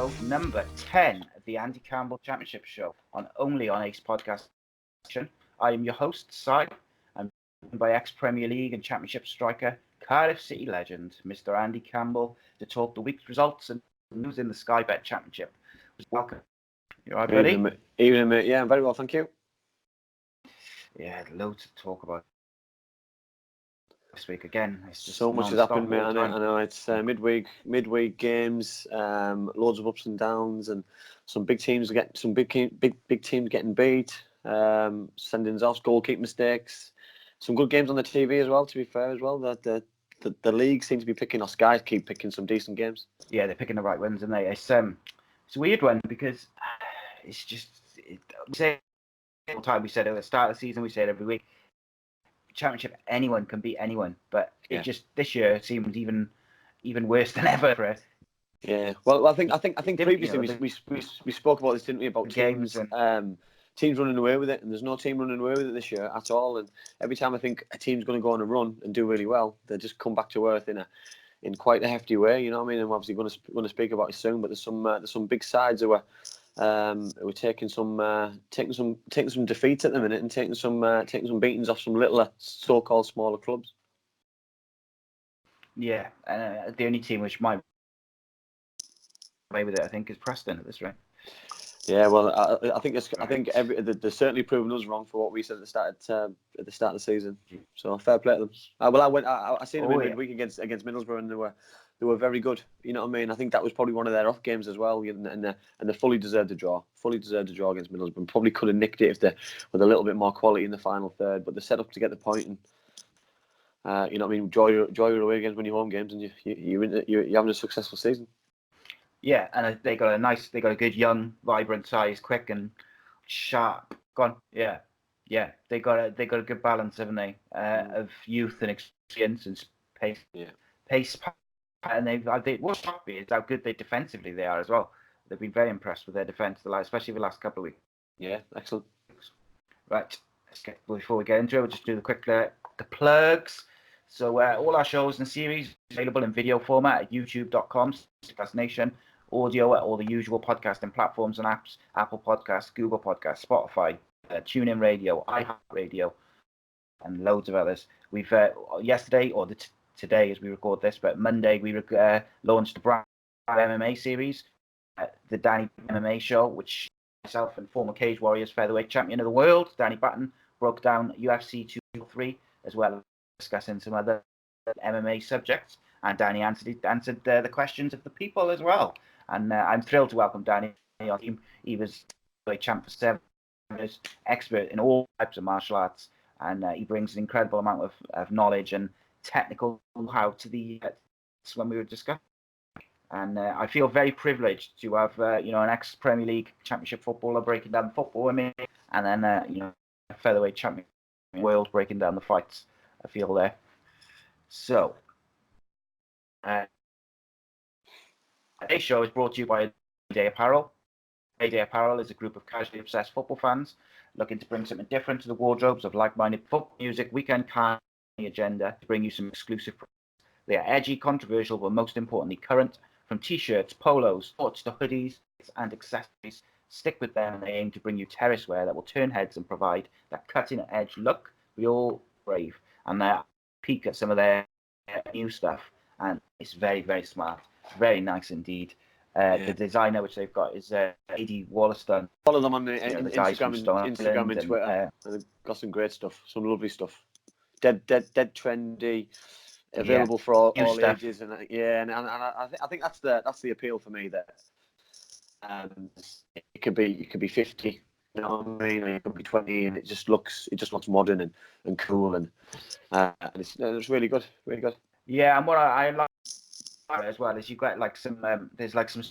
episode number 10 of the Andy Campbell Championship Show only on ACEcast. I am your host, Si. I'm joined by ex-Premier League and Championship striker, Cardiff City legend, Mr. Andy Campbell, to talk the week's results and news in the Sky Bet Championship. Welcome. You all right, buddy? Evening, mate. Yeah, I'm very well, thank you. Yeah, loads to talk about this week again. It's just so much has happened, mate. I know it's midweek games, loads of ups and downs, and some big teams big teams getting beat, sendings off, goalkeeping mistakes. Some good games on the TV as well. To be fair, as well, that the league seems to be picking, or Sky keep picking some decent games. Yeah, they're picking the right ones, and it's a weird one because it's just we say all the time. We said at the start of the season, we said every week. Championship, anyone can beat anyone, but it just this year it seems even worse than ever for us. Yeah, well, I think previously we spoke about this, didn't we? About games and teams running away with it, and there's no team running away with it this year at all. And every time I think a team's going to go on a run and do really well, they just come back to earth in quite a hefty way. You know what I mean? And we're obviously going to speak about it soon. But there's some big sides who are taking some defeats at the minute and taking some beatings off some littler so-called smaller clubs. Yeah, and the only team which might away with it, I think, is Preston at this rate. Yeah, well, I think they're certainly proving us wrong for what we said at the start of the season. So fair play to them. I seen them in midweek against Middlesbrough, and they were very good. You know what I mean? I think that was probably one of their off games as well, and they fully deserved a draw. Fully deserved a draw against Middlesbrough. Probably could have nicked it if they with a little bit more quality in the final third, but they're set up to get the point. And you know what I mean? Enjoy your away games when you're home games, and you're having a successful season. Yeah, and they got a good young, vibrant size, quick and sharp. Yeah. They got a good balance, haven't they? Of youth and experience and pace. Yeah. Pace. And what shocked me is how good they defensively they are as well. They've been very impressed with their defence, especially the last couple of weeks. Yeah, excellent. Right, before we get into it, we'll just do the plugs. So all our shows and series available in video format at youtube.com/ACEcast, audio at all the usual podcasting platforms and apps: Apple Podcasts, Google Podcasts, Spotify, TuneIn Radio, iHeartRadio, and loads of others. We've yesterday, or today as we record this, but Monday we launched the brand MMA series, the Danny MMA Show, which myself and former Cage Warriors featherweight champion of the world, Danny Batten, broke down UFC 203, as well as discussing some other MMA subjects. And Danny answered the questions of the people as well. And I'm thrilled to welcome Danny on the team. He was a champ for 7 years, expert in all types of martial arts, and he brings an incredible amount of knowledge and technical know-how to the when we were discussing. And I feel very privileged to have an ex-Premier League Championship footballer breaking down the football with me, and then a featherweight champion in the world breaking down the fights. I feel there. So, today's show is brought to you by Day Apparel. Day Apparel is a group of casually obsessed football fans looking to bring something different to the wardrobes of like-minded football music, weekend car agenda to bring you some exclusive products. They are edgy, controversial, but most importantly current. From t-shirts, polos, sports to hoodies and accessories, stick with them, and they aim to bring you terrace wear that will turn heads and provide that cutting-edge look we all crave. And they peek at some of their new stuff, and it's very, very smart, very nice indeed. The designer which they've got is Eddie Wollaston. Follow them on Instagram and Twitter. And they've got some great stuff, some lovely stuff. Dead trendy. Available for all ages, and I think that's the appeal for me. That it could be 50, you know what I mean? It could be 20, and it just looks modern and cool, and it's really good, really good. Yeah, and what I like as well is you got like some there's like some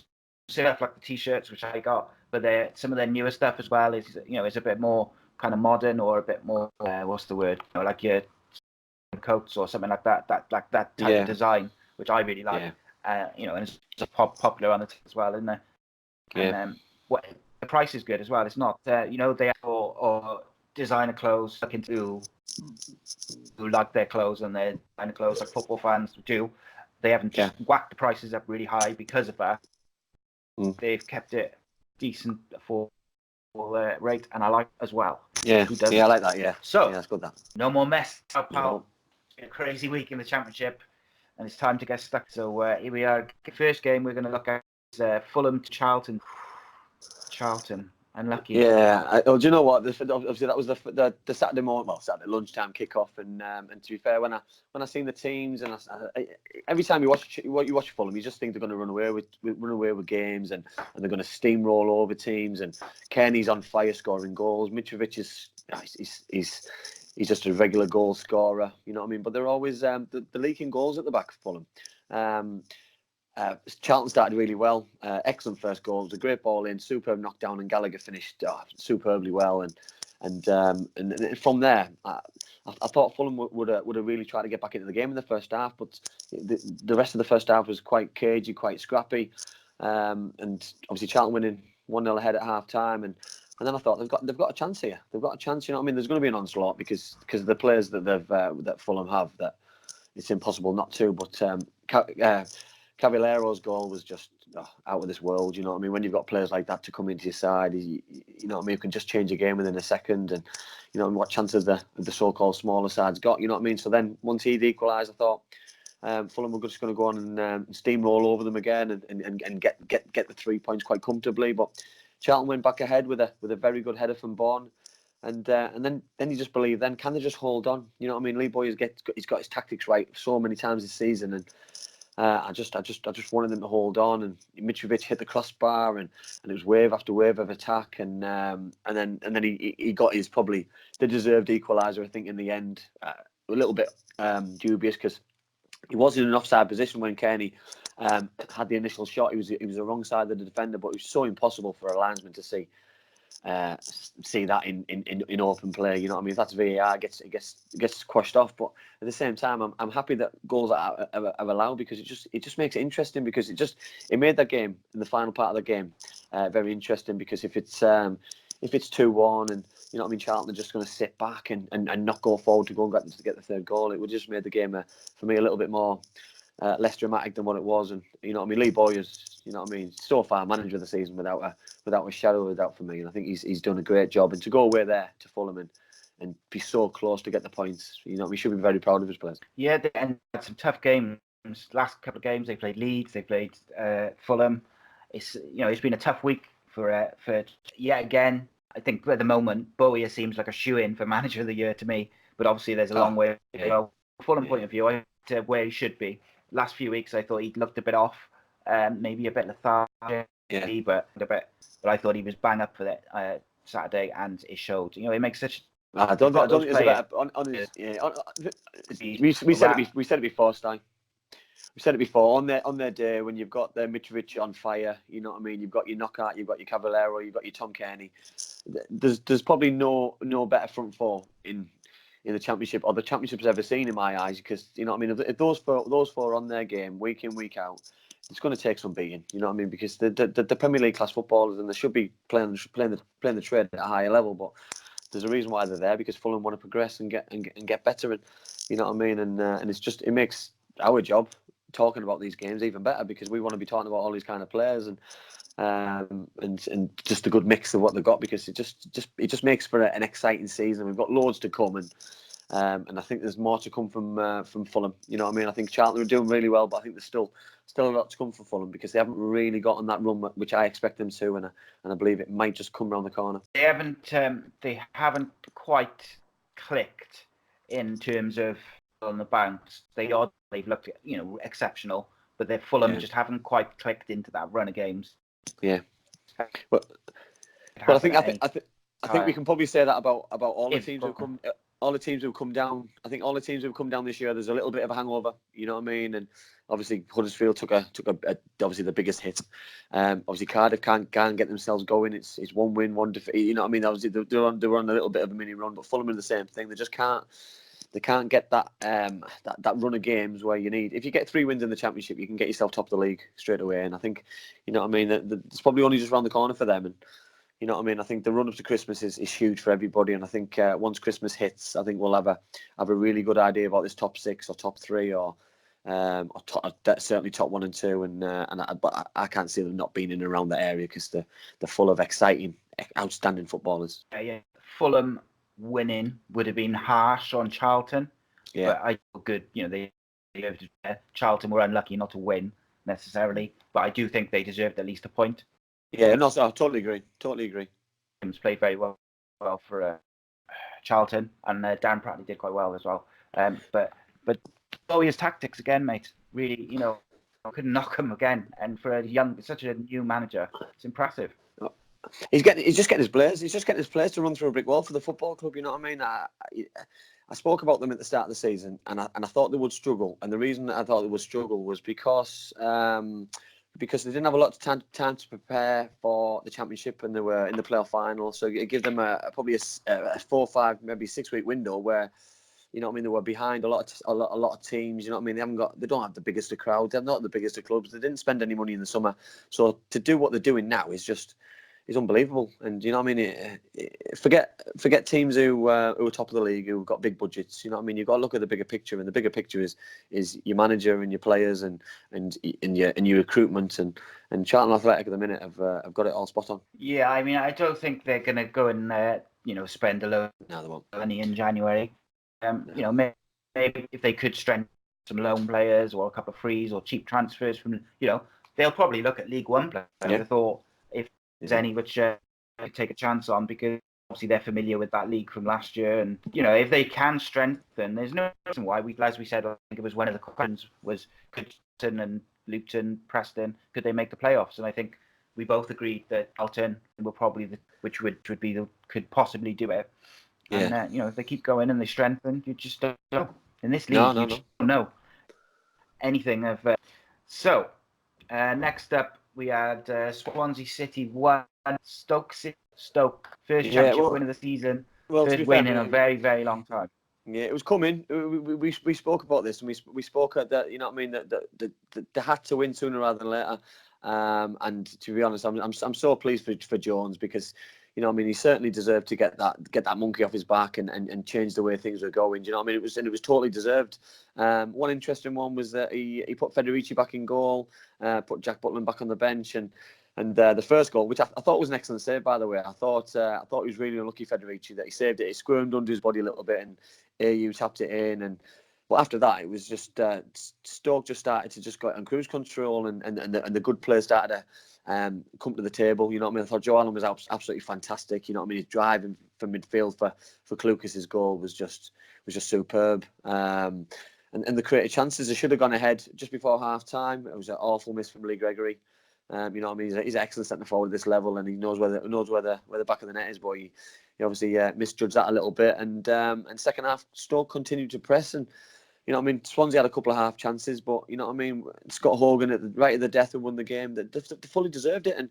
stuff like the t-shirts which I got, but some of their newer stuff as well is is a bit more kind of modern, or a bit more what's the word? Like your coats or something like that type of design, which I really like. And it's just popular on the as well, isn't it? And what the price is good as well. It's not they have or designer clothes looking to who like their clothes and their designer clothes like football fans do. They haven't just whacked the prices up really high because of that. they've kept it decent for rate, and I like as well. Yeah, I like that. Yeah, so that's good. That no more mess, pal. No. It's been a crazy week in the championship, and it's time to get stuck. So here we are. The first game we're going to look at is Fulham to Charlton. Unlucky. Yeah. Do you know what? Obviously, that was the Saturday morning, Saturday lunchtime kickoff, and to be fair, when I seen the teams, and every time you watch Fulham, you just think they're going to run away with games, and they're going to steamroll over teams. And Kearney's on fire, scoring goals. Mitrovic is he's just a regular goal scorer. You know what I mean? But they're always the leaking goals at the back for Fulham. Charlton started really well. Excellent first goal. It was a great ball in, superb knockdown, and Gallagher finished superbly well. And from there, I thought Fulham would have really tried to get back into the game in the first half, but the rest of the first half was quite cagey, quite scrappy. And obviously Charlton winning 1-0 ahead at half time, and then I thought they've got a chance here. They've got a chance. You know what I mean? There's going to be an onslaught because of the players that Fulham have. That it's impossible not to. But Cavallero's goal was just out of this world. You know what I mean? When you've got players like that to come into your side, you know what I mean? You can just change a game within a second, and you know what chances the so-called smaller sides got. You know what I mean? So then once he'd equalised, I thought Fulham were just going to go on and steamroll over them again and get the 3 points quite comfortably. But Charlton went back ahead with a very good header from Bourne. And then you just believe. Then can they just hold on? You know what I mean? Lee Boyer's he's got his tactics right so many times this season, and I just wanted them to hold on. And Mitrovic hit the crossbar, and it was wave after wave of attack, and then he got his probably the deserved equaliser. I think in the end, a little bit dubious because he was in an offside position when Kearney had the initial shot. He was the wrong side of the defender, but it was so impossible for a linesman to see that in open play. You know what I mean? If that's VAR, it gets quashed off. But at the same time, I'm happy that goals are allowed because it just makes it interesting, because it made that game in the final part of the game very interesting, because if it's 2-1 and you know what I mean, Charlton are just going to sit back and not go forward to go and get the third goal, it would just made the game for me a little bit more less dramatic than what it was. And you know what I mean, Lee Boyer's, you know what I mean, so far manager of the season without a shadow of a doubt for me. And I think he's done a great job. And to go away there to Fulham and be so close to get the points, you know, we should be very proud of his players. Yeah, they had some tough games. Last couple of games they played Leeds, they played Fulham. It's been a tough week for yet again. I think at the moment Bowyer seems like a shoe-in for manager of the year to me, but obviously there's a long way to go. Fulham point of view, I think where he should be. Last few weeks I thought he'd looked a bit off, maybe a bit lethargic, but I thought he was bang up for that Saturday, and it showed. You know, it makes such. I don't think it's about on his. We said it before, Stein. We said it before on their day when you've got their Mitrovic on fire. You know what I mean. You've got your Knockout, you've got your Cavallero, you've got your Tom Kearney. There's probably no better front four in the Championship, or the Championship's ever seen in my eyes, because you know what I mean. If those four are on their game week in, week out, it's going to take some beating. You know what I mean, because the Premier League class footballers, and they should be playing the trade at a higher level, but there's a reason why they're there, because Fulham want to progress and get better, and you know what I mean. And it makes our job talking about these games even better, because we want to be talking about all these kind of players and just a good mix of what they've got, because it just makes for an exciting season. We've got loads to come, and I think there's more to come from Fulham. You know what I mean? I think Charlton are doing really well, but I think there's still a lot to come from Fulham, because they haven't really gotten that run which I expect them to, and I believe it might just come around the corner. They haven't quite clicked in terms of on the bounce. They've looked, you know, exceptional, but their Fulham just haven't quite clicked into that run of games. Yeah. Well, I think we can probably say that about all the teams who've come. All the teams who've come down. I think all the teams who've come down this year, there's a little bit of a hangover. You know what I mean? And obviously Huddersfield took obviously the biggest hit. Obviously Cardiff can't get themselves going. It's 1 win, 1 defeat. You know what I mean? Obviously they were on a little bit of a mini run, but Fulham are the same thing. They just can't. They can't get that run of games where you need. If you get 3 wins in the Championship, you can get yourself top of the league straight away. And I think, you know what I mean, it's probably only just around the corner for them. And you know what I mean. I think the run up to Christmas is huge for everybody. And I think once Christmas hits, I think we'll have a really good idea about this top 6 or top 3 or certainly top 1 and 2, but I can't see them not being in and around that area because they're full of exciting, outstanding footballers. Yeah. Fulham winning would have been harsh on Charlton, but I feel good. They Charlton were unlucky not to win necessarily, but I do think they deserved at least a point. Yeah, no, so I totally agree. Played very well for Charlton, and Dan Pratley did quite well as well. But his tactics again, mate. Really, I couldn't knock him again. And for such a new manager, it's impressive. He's just getting his players. He's just getting his players to run through a brick wall for the football club. You know what I mean? I spoke about them at the start of the season, and I thought they would struggle. And the reason I thought they would struggle was because they didn't have a lot of time to prepare for the championship, and they were in the playoff final. So it gave them probably a 4, 5, maybe 6 week window where, you know what I mean, they were behind a lot of teams. You know what I mean? They don't have the biggest of crowds. They're not the biggest of clubs. They didn't spend any money in the summer. So to do what they're doing now is unbelievable. And you know what I mean? Forget teams who are top of the league, who've got big budgets. You know what I mean? You've got to look at the bigger picture, and the bigger picture is your manager and your players and your recruitment. And Charlton Athletic at the minute have got it all spot on. Yeah, I mean, I don't think they're going to go and spend a lot of money in January. Maybe if they could strengthen some loan players or a couple of frees or cheap transfers from, they'll probably look at League One players. Yeah. I thought if there's any which could take a chance on, because obviously they're familiar with that league from last year, and if they can strengthen, there's no reason why. As we said, I think it was one of the questions was, could Luton and Luton, Preston, could they make the playoffs? And I think we both agreed that Charlton were probably could possibly do it. Yeah. And if they keep going and they strengthen, you just don't know. In this league, you just don't know anything of. So next up, we had Swansea City 1, Stoke first championship win of the season. First win in a very, very long time. Yeah, it was coming. We spoke about this, and we spoke at that. You know what I mean? That they had to win sooner rather than later. And to be honest, I'm so pleased for Jones, because, you know what I mean, he certainly deserved to get that monkey off his back and change the way things were going. Do you know what I mean? It was totally deserved. One interesting one was that he put Federici back in goal, put Jack Butland back on the bench, and the first goal, which I thought was an excellent save, by the way. I thought he was really unlucky, Federici, that he saved it. He squirmed under his body a little bit, and AU tapped it in. But after that, it was just Stoke just started to just go on cruise control, and the good players started to come to the table. You know what I mean? I thought Joe Allen was absolutely fantastic. You know what I mean? His driving from midfield for Klukas' goal was just superb. And the created chances, they should have gone ahead just before half time. It was an awful miss from Lee Gregory. You know what I mean? He's an excellent centre forward at this level, and he knows where the back of the net is. But he obviously misjudged that a little bit. And second half, Stoke continued to press, and you know what I mean, Swansea had a couple of half chances, but you know what I mean, Scott Hogan right at the death and won the game. They fully deserved it. And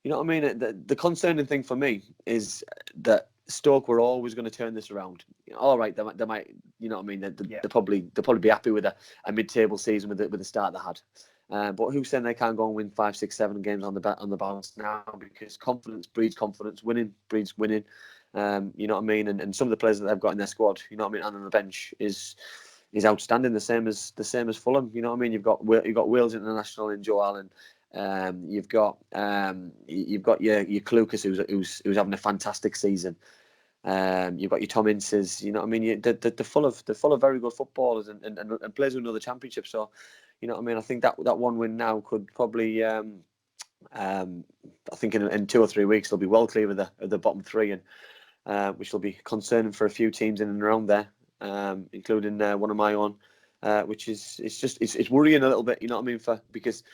you know what I mean, the concerning thing for me is that Stoke were always going to turn this around. All right, they might, you know what I mean, they'll probably be happy with a mid-table season with the start they had. But who's saying they can't go and win 5, 6, 7 games on the bounce now? Because confidence breeds confidence, winning breeds winning. You know what I mean, and some of the players that they've got in their squad, you know what I mean, and on the bench is outstanding. The same as Fulham. You know what I mean. You've got Wales International in Joe Allen. You've got your Klukas, who's having a fantastic season. You've got your Tom Inces. You know what I mean. They're full of very good footballers and players who know the championship. So, you know what I mean. I think that one win now could probably. I think in 2 or 3 weeks they'll be well clear of the bottom 3, and which will be concerning for a few teams in and around there. Including one of my own, which is it's worrying a little bit, you know what I mean? Because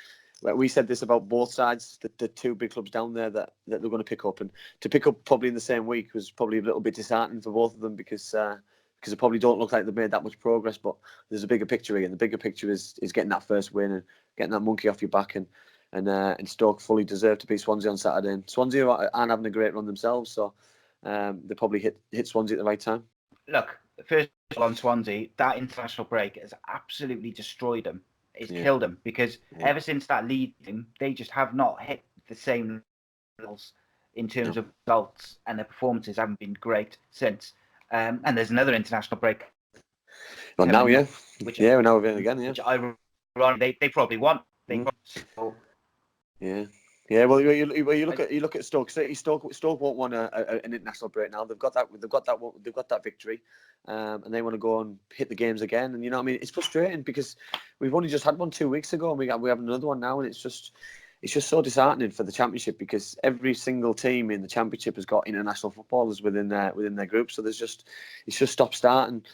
we said this about both sides, the 2 big clubs down there that they're going to pick up, and to pick up probably in the same week was probably a little bit disheartening for both of them, because they probably don't look like they've made that much progress. But there's a bigger picture here, and the bigger picture is getting that first win and getting that monkey off your back, and Stoke fully deserve to beat Swansea on Saturday. And Swansea aren't having a great run themselves, so they probably hit Swansea at the right time. Look, first of all, on Swansea, that international break has absolutely destroyed them. It's killed them, because ever since that lead, they just have not hit the same levels in terms of results, and their performances haven't been great since. And there's another international break. But now, yeah. Which, we're now in again, yeah. Which they probably want. Yeah. Yeah, well, you look at Stoke City. Stoke won't want an international break now. They've got that victory, and they want to go and hit the games again. And you know what I mean, it's frustrating because we've only just had one 2 weeks ago, and we have another one now, and it's just so disheartening for the Championship because every single team in the Championship has got international footballers within their group. So it's just stop starting.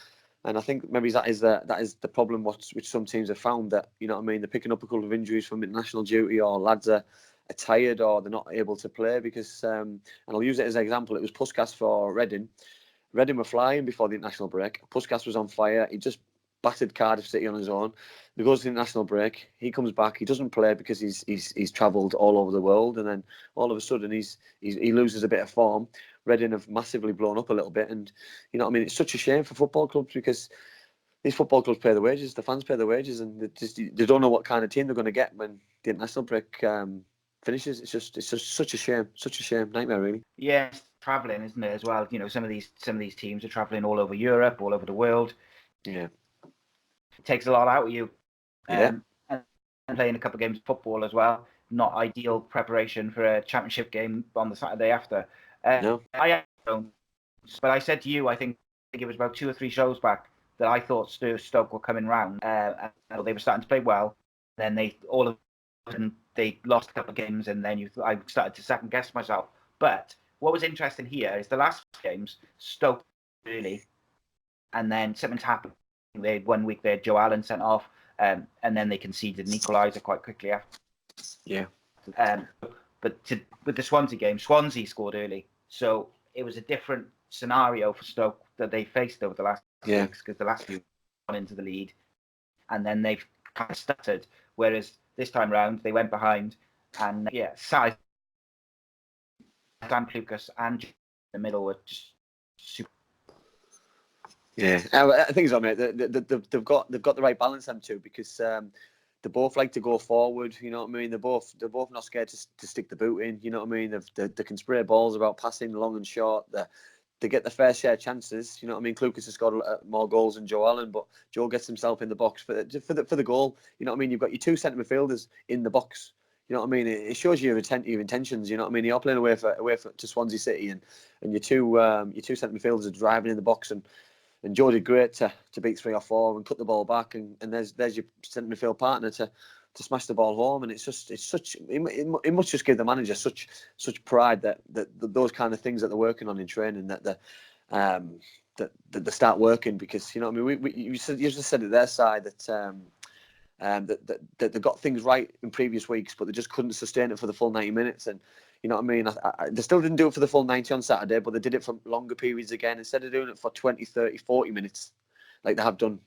And I think maybe that is the problem which some teams have found, that you know what I mean, they're picking up a couple of injuries from international duty, or lads are tired, or they're not able to play because and I'll use it as an example. It was Puskas for Reading. Reading were flying before the international break. Puskas was on fire. He just battered Cardiff City on his own. He goes to the international break. He comes back. He doesn't play because he's travelled all over the world, and then all of a sudden he loses a bit of form. Reading have massively blown up a little bit, and you know what I mean, it's such a shame for football clubs because these football clubs pay the wages, the fans pay the wages, and they don't know what kind of team they're going to get when the international break finishes. It's just such a shame, nightmare really. Yeah, it's travelling, isn't it, as well? You know, some of these teams are travelling all over Europe, all over the world. Yeah, it takes a lot out of you. Yeah, and playing a couple of games of football as well. Not ideal preparation for a Championship game on the Saturday after. no, I don't. But I said to you, I think it was about 2 or 3 shows back, that I thought Stoke were coming round. And they were starting to play well. Then they lost a couple of games, and then I started to second guess myself. But what was interesting here is the last games, Stoke really, and then something's happened. They 1 week they had Joe Allen sent off, and then they conceded an equaliser quite quickly after. Yeah. But with the Swansea game, Swansea scored early, so it was a different scenario for Stoke that they faced over the last weeks, because the last few gone into the lead, and then they've kind of stuttered. Whereas this time round, they went behind, and Sam Lucas and in the middle were just super. Yeah, I think so, mate. They've got the right balance, them two, because they both like to go forward. You know what I mean? They're both not scared to stick the boot in. You know what I mean? They can spray balls about passing long and short. They get the fair share chances. You know what I mean? Lucas has scored more goals than Joe Allen, but Joe gets himself in the box for the goal. You know what I mean? You've got your 2 centre midfielders in the box. You know what I mean? It shows you your intentions. You know what I mean? You're playing away to Swansea City, and your two centre midfielders are driving in the box, and Joe did great to beat 3 or 4 and cut the ball back, and there's your centre midfield partner to smash the ball home. And it must just give the manager such pride that those kind of things that they're working on in training, that they start working, because you know what I mean, you just said it their side that they got things right in previous weeks, but they just couldn't sustain it for the full 90 minutes. And you know what I mean? They still didn't do it for the full 90 on Saturday, but they did it for longer periods again. Instead of doing it for 20, 30, 40 minutes, like they have done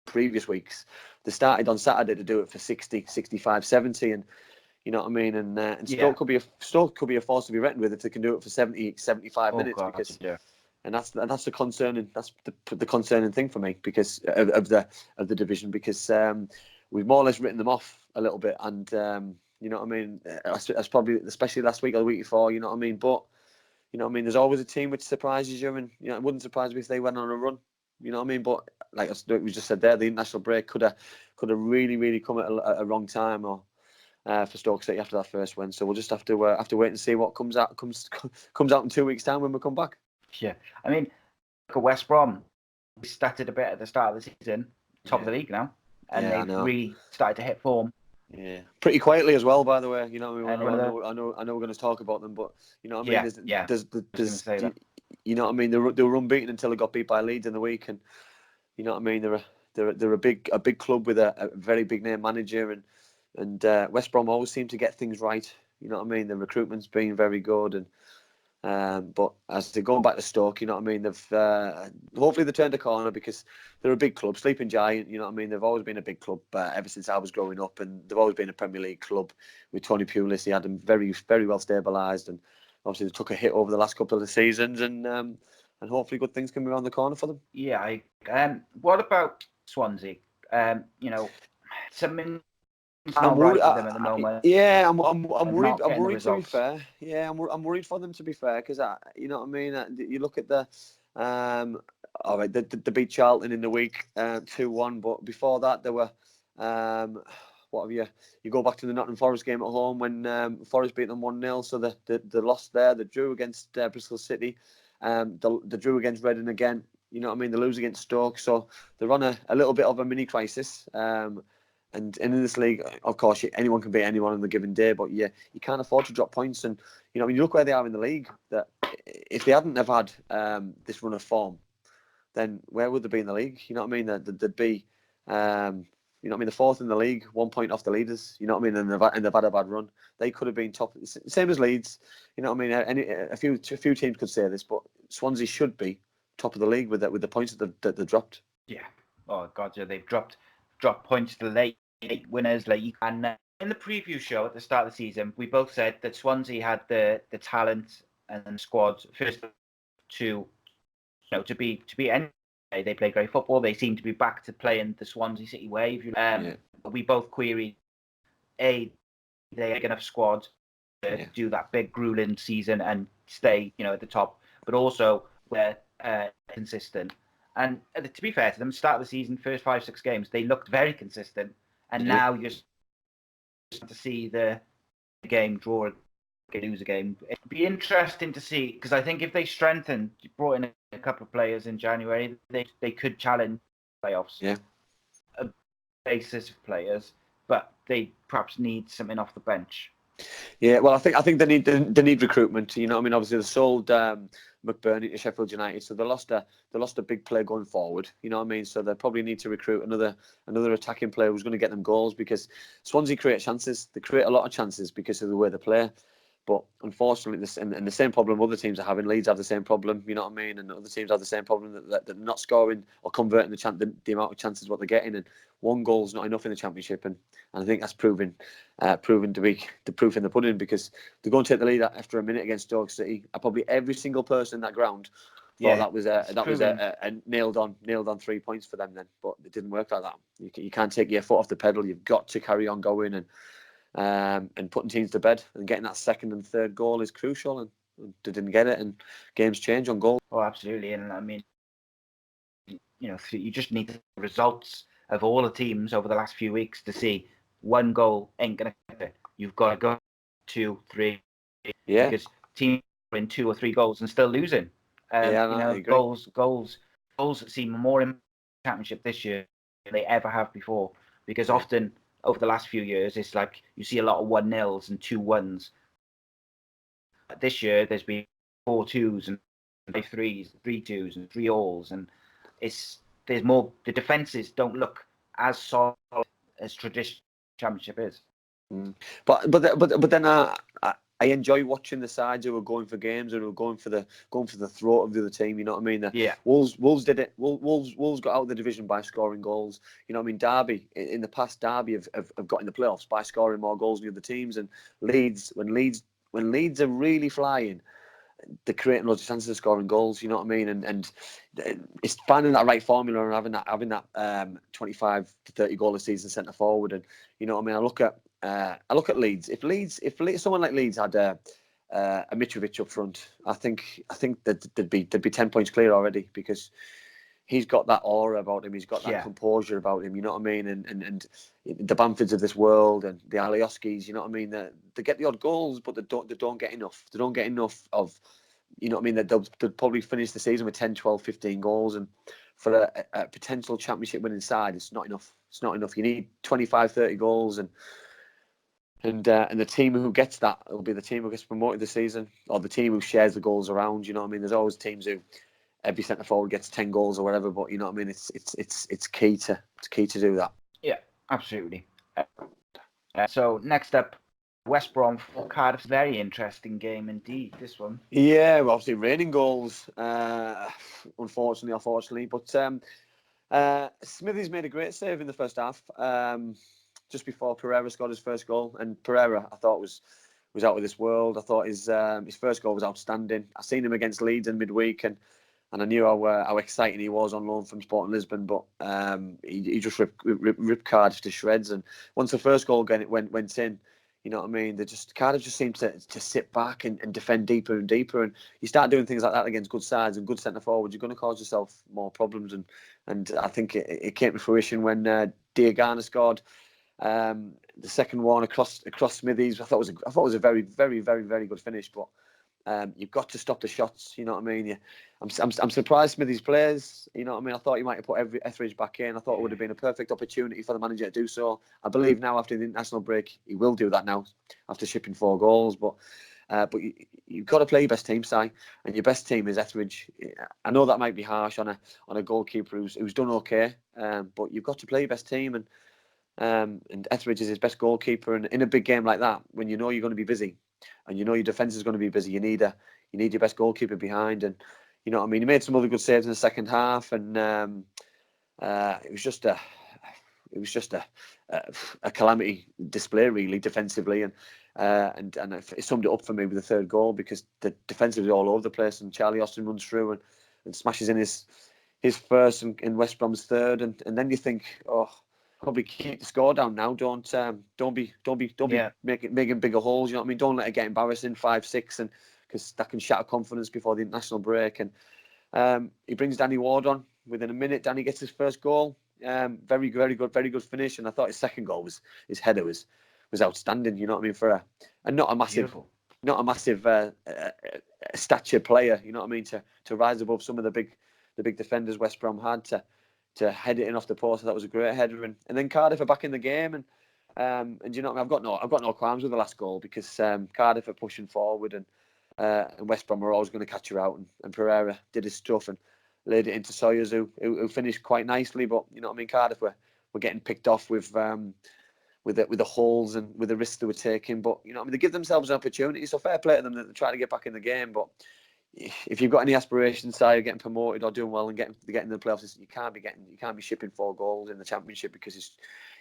previous weeks, they started on Saturday to do it for 60, 65, 70. And you know what I mean? And Stoke could be a force to be reckoned with if they can do it for 70, 75 minutes. God, because and that's the concerning thing for me, because of the division, because we've more or less written them off a little bit, and you know what I mean, that's probably especially last week or the week before, you know what I mean. But you know what I mean, there's always a team which surprises you, and you know, it wouldn't surprise me if they went on a run, you know what I mean. But like we just said there, the international break could have really come at a wrong time, or for Stoke City after that first win. So we'll just have to wait and see what comes out in 2 weeks' time when we come back. Yeah, I mean, look at West Brom. We started a bit at the start of the season, top of the league now, and they've really started to hit form. Yeah, pretty quietly as well, by the way. You know, I know we're going to talk about them, but you know what I mean. You know what I mean. They were unbeaten until they got beat by Leeds in the week, and you know what I mean. They're a big club with a very big name manager, and West Brom always seem to get things right. You know what I mean. The recruitment's been very good, and but as they're going back to Stoke, you know what I mean, they've hopefully they turned a corner, because they're a big club, sleeping giant. You know what I mean, they've always been a big club ever since I was growing up, and they've always been a Premier League club with Tony Pulis. He had them very, very well stabilised, and obviously they took a hit over the last couple of the seasons, and hopefully good things can be around the corner for them. Yeah. What about Swansea? You know, something. I'm worried. Them at the moment. I'm worried. I'm worried to be fair. Yeah, I'm worried for them, to be fair, because you know what I mean. You look at the All right, they beat Charlton in the week 2-1, but before that there were what have you? You go back to the Nottingham Forest game at home when Forest beat them 1-0, so they lost there. They drew against Bristol City, they drew against Reading again. You know what I mean? They lose against Stoke, so they're on a little bit of a mini crisis. And in this league, of course, anyone can beat anyone on the given day, but you can't afford to drop points. And you know, when you look where they are in the league, that if they hadn't have had this run of form, then where would they be in the league? You know what I mean? They'd be, you know what I mean, the fourth in the league, 1 point off the leaders. You know what I mean? And they've had a bad run. They could have been top, same as Leeds. You know what I mean? A few teams could say this, but Swansea should be top of the league with the points that they dropped. Yeah. Oh God, yeah, they've dropped points to late winners. And in the preview show at the start of the season, we both said that Swansea had the talent and squad first to be any. They play great football. They seem to be back to playing the Swansea City way. We both queried they have enough squad to do that big grueling season and stay at the top, but also they're consistent. And to be fair to them, start of the season, first 5-6 games, they looked very consistent. And now you're starting to see the game draw, lose a game. It'd be interesting to see, because I think if they brought in a couple of players in January, they could challenge playoffs. Yeah. A basis of players, but they perhaps need something off the bench. Yeah, well, I think they need recruitment. You know what I mean? Obviously, they sold McBurney to Sheffield United, so they lost a big player going forward. You know what I mean? So they probably need to recruit another attacking player who's going to get them goals, because Swansea create chances. They create a lot of chances because of the way they play. But unfortunately, and the same problem other teams are having. Leeds have the same problem, you know what I mean? And other teams have the same problem that they're not scoring or converting the amount of chances what they're getting. And one goal's not enough in the Championship. And I think that's proven to be the proof in the pudding, because they're going to take the lead after a minute against Stoke City. Probably every single person in that ground thought that was a nailed on 3 points for them then. But it didn't work like that. You can't take your foot off the pedal. You've got to carry on going and putting teams to bed, and getting that second and third goal is crucial, and they didn't get it, and games change on goal. Oh, absolutely. And I mean, you just need the results of all the teams over the last few weeks to see one goal ain't going to get it. You've got to go 2, 3. Yeah. Because teams win 2 or 3 goals and still losing. I agree. Goals seem more in the Championship this year than they ever have before, because often over the last few years, it's like you see a lot of 1-0s and 2-1s. This year, there's been 4-2s and 5-3s, 3-2s and 3-alls, and there's more. The defenses don't look as solid as traditional Championship is. But then I enjoy watching the sides who are going for games and who are going for the throat of the other team. You know what I mean? Wolves did it. Wolves got out of the division by scoring goals. You know what I mean? Derby in the past, Derby have got in the playoffs by scoring more goals than the other teams. And when Leeds are really flying, they're creating loads of chances of scoring goals. You know what I mean? And it's finding that right formula and having that 25 to 30 goal a season centre forward. And you know what I mean? I look at Leeds. If someone like Leeds had a Mitrovic up front, I think that they'd be 10 points clear already, because he's got that aura about him. He's got that composure about him. You know what I mean? And the Bamfords of this world and the Alioskis. You know what I mean? They get the odd goals, but they don't get enough. They don't get enough of. You know what I mean? They'll probably finish the season with 10, 12, 15 goals, and for a potential Championship winning side, it's not enough. It's not enough. You need 25, 30 goals, and the team who gets that will be the team who gets promoted this season, or the team who shares the goals around. You know what I mean? There's always teams who every centre forward gets 10 goals or whatever, but you know what I mean? It's key to do that. Yeah, absolutely. So next up, West Brom for Cardiff. Very interesting game indeed, this one. Yeah, well, obviously raining goals, unfortunately. But Smithies made a great save in the first half, just before Pereira scored his first goal. And Pereira, I thought, was out of this world. I thought his first goal was outstanding. I seen him against Leeds in midweek, and I knew how exciting he was on loan from Sporting Lisbon. But he just ripped Cardiff to shreds. And once the first goal went in, You know what I mean? Cardiff just seem to sit back and defend deeper and deeper. And you start doing things like that against good sides and good centre forwards, you're going to cause yourself more problems. And I think it came to fruition when Diagana scored the second one across Smithies. I thought it was a very, very, very, very good finish. But you've got to stop the shots. You know what I mean? I'm surprised Smithies plays. You know what I mean? I thought he might have put Etheridge back in. I thought it would have been a perfect opportunity for the manager to do so. I believe now after the international break, he will do that now after shipping 4 goals. But you've got to play your best team, Si, and your best team is Etheridge. I know that might be harsh on a goalkeeper who's done okay, but you've got to play your best team, and Etheridge is his best goalkeeper. And in a big game like that, when you know you're going to be busy, and you know your defence is going to be busy, you need your best goalkeeper behind. And you know what I mean. He made some other good saves in the second half, and it was just a calamity display really defensively, and it summed it up for me with the third goal, because the defensive was all over the place, and Charlie Austin runs through and smashes in his first and West Brom's third, and then you think, oh, probably keep the score down now. Don't be making bigger holes. You know what I mean? Don't let it get embarrassing 5-6, and because that can shatter confidence before the international break. And he brings Danny Ward on within a minute. Danny gets his first goal. Very good finish. And I thought his second goal his header was outstanding. You know what I mean? For a not a massive stature player. You know what I mean? To rise above some of the big defenders West Brom had to head it in off the post. That was a great header. And then Cardiff are back in the game, and you know what I mean? I've got no qualms with the last goal, because Cardiff are pushing forward, and West Brom were always going to catch her out, and Pereira did his stuff and laid it into Sawyers, who finished quite nicely. But you know what I mean? Cardiff were getting picked off with the holes and with the risks they were taking. But you know what I mean? They give themselves an opportunity, so fair play to them that they're trying to get back in the game. But if you've got any aspirations, say, getting promoted or doing well and getting in the playoffs, you can't be shipping 4 goals in the Championship, because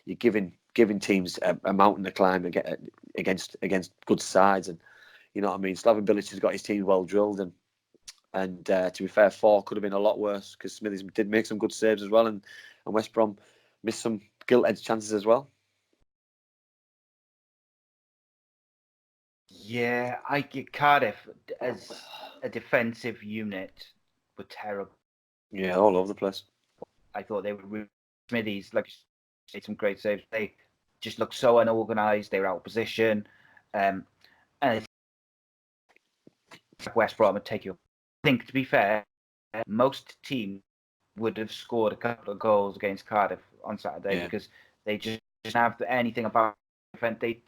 you're giving teams a mountain to climb against good sides. And you know what I mean? Slaven Bilic has got his team well drilled, and to be fair, 4 could have been a lot worse, because Smithies did make some good saves as well, and West Brom missed some gilt-edged chances as well. Yeah, I get Cardiff as a defensive unit were terrible. Yeah, all over the place. I thought they were Smithies, like, made some great saves. They just looked so unorganised. They were out of position, and West Brom would take you. I think, to be fair, most teams would have scored a couple of goals against Cardiff on Saturday, because they just didn't have anything about defense. They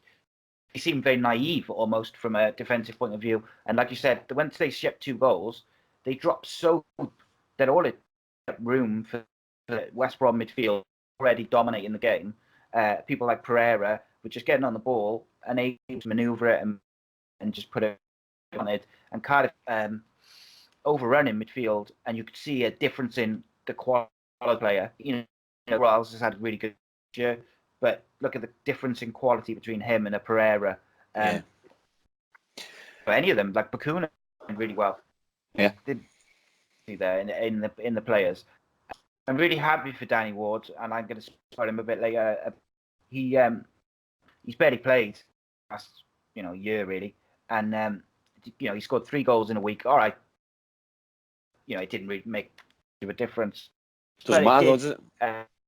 seem very naive almost from a defensive point of view. And like you said, when they shipped 2 goals, they dropped so that all it room for West Brom midfield already dominating the game. People like Pereira were just getting on the ball and able to manoeuvre it and just put it on it. And Cardiff overrunning midfield, and you could see a difference in the quality player. You know, Royals has had a really good year, but look at the difference in quality between him and a Pereira. But any of them, like Bakuna, really well. Yeah, did there in the players. I'm really happy for Danny Ward, and I'm going to start him a bit later. He's barely played last year really, and he scored 3 goals in a week. All right, it didn't really make a difference. Doesn't matter, does it?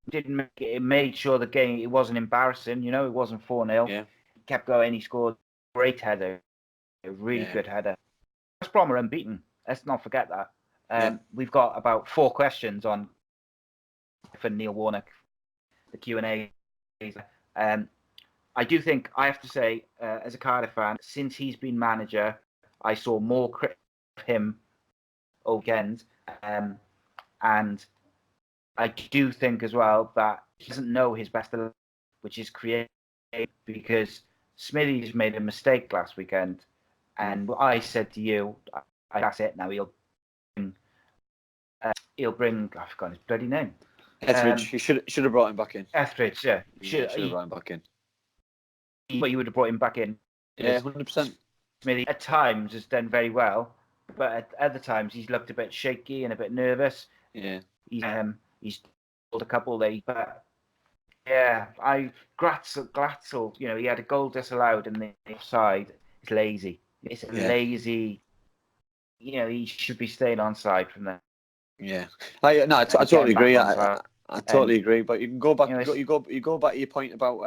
Didn't make it. It made sure the game, it wasn't embarrassing. It wasn't 4-0. Yeah. He kept going. He scored a great header, a really good header. West Brom are unbeaten. Let's not forget that. We've got about 4 questions on for Neil Warnock, the Q&A. I do think I have to say, as a Cardiff fan, since he's been manager, I saw more credit of him over weekend, and I do think as well that he doesn't know his best 11, which is creative, because Smithies made a mistake last weekend, and I said to you, that's it now. He'll bring. I forgot his bloody name. Etheridge. He should have brought him back in. Etheridge, yeah. Should have brought him back in. But you would have brought him back in. Yeah, 100%. Smithy at times has done very well, but at other times he's looked a bit shaky and a bit nervous. Yeah. He's pulled a couple there, but Yeah, Glatzel, he had a goal disallowed in the offside. It's lazy. It's a lazy. He should be staying on side from there. Yeah, I totally agree. I totally agree. But you can go back. You go back to your point about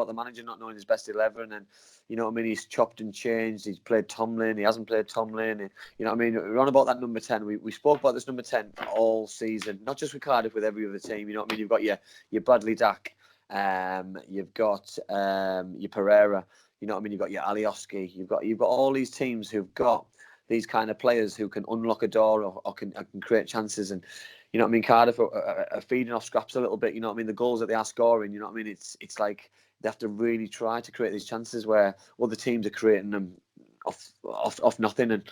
the manager not knowing his best 11, and you know what I mean. He's chopped and changed. He's played Tomlin. He hasn't played Tomlin. And, you know what I mean. We're on about that number 10. We spoke about this number 10 all season, not just with Cardiff, with every other team. You know what I mean. You've got your Bradley Dack. You've got your Pereira. You know what I mean. You've got your Alioski. You've got all these teams who've got these kind of players who can unlock a door or can create chances. And you know what I mean, Cardiff are feeding off scraps a little bit. You know what I mean, the goals that they are scoring, you know what I mean, it's like they have to really try to create these chances where other teams are creating them off nothing. And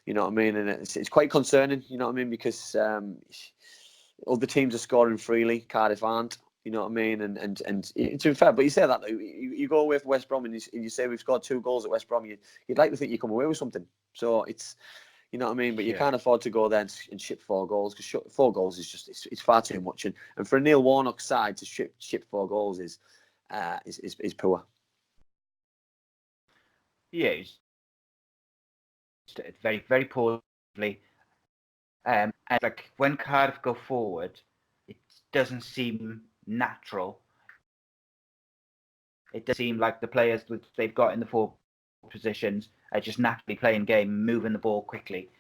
you know what I mean, and it's quite concerning, you know what I mean, because other teams are scoring freely, Cardiff aren't. You know what I mean? And to be fair, but you say that, you go away from West Brom and you say we've scored 2 goals at West Brom, you'd like to think you come away with something. So it's, you know what I mean? But you can't afford to go there and ship 4 goals, because 4 goals is just, it's far too much. And for a Neil Warnock side to ship 4 goals is poor. Yeah, it's very, very poorly. And like when Cardiff go forward, it doesn't seem natural. It does seem like the players that they've got in the 4 positions are just naturally playing game, moving the ball quickly,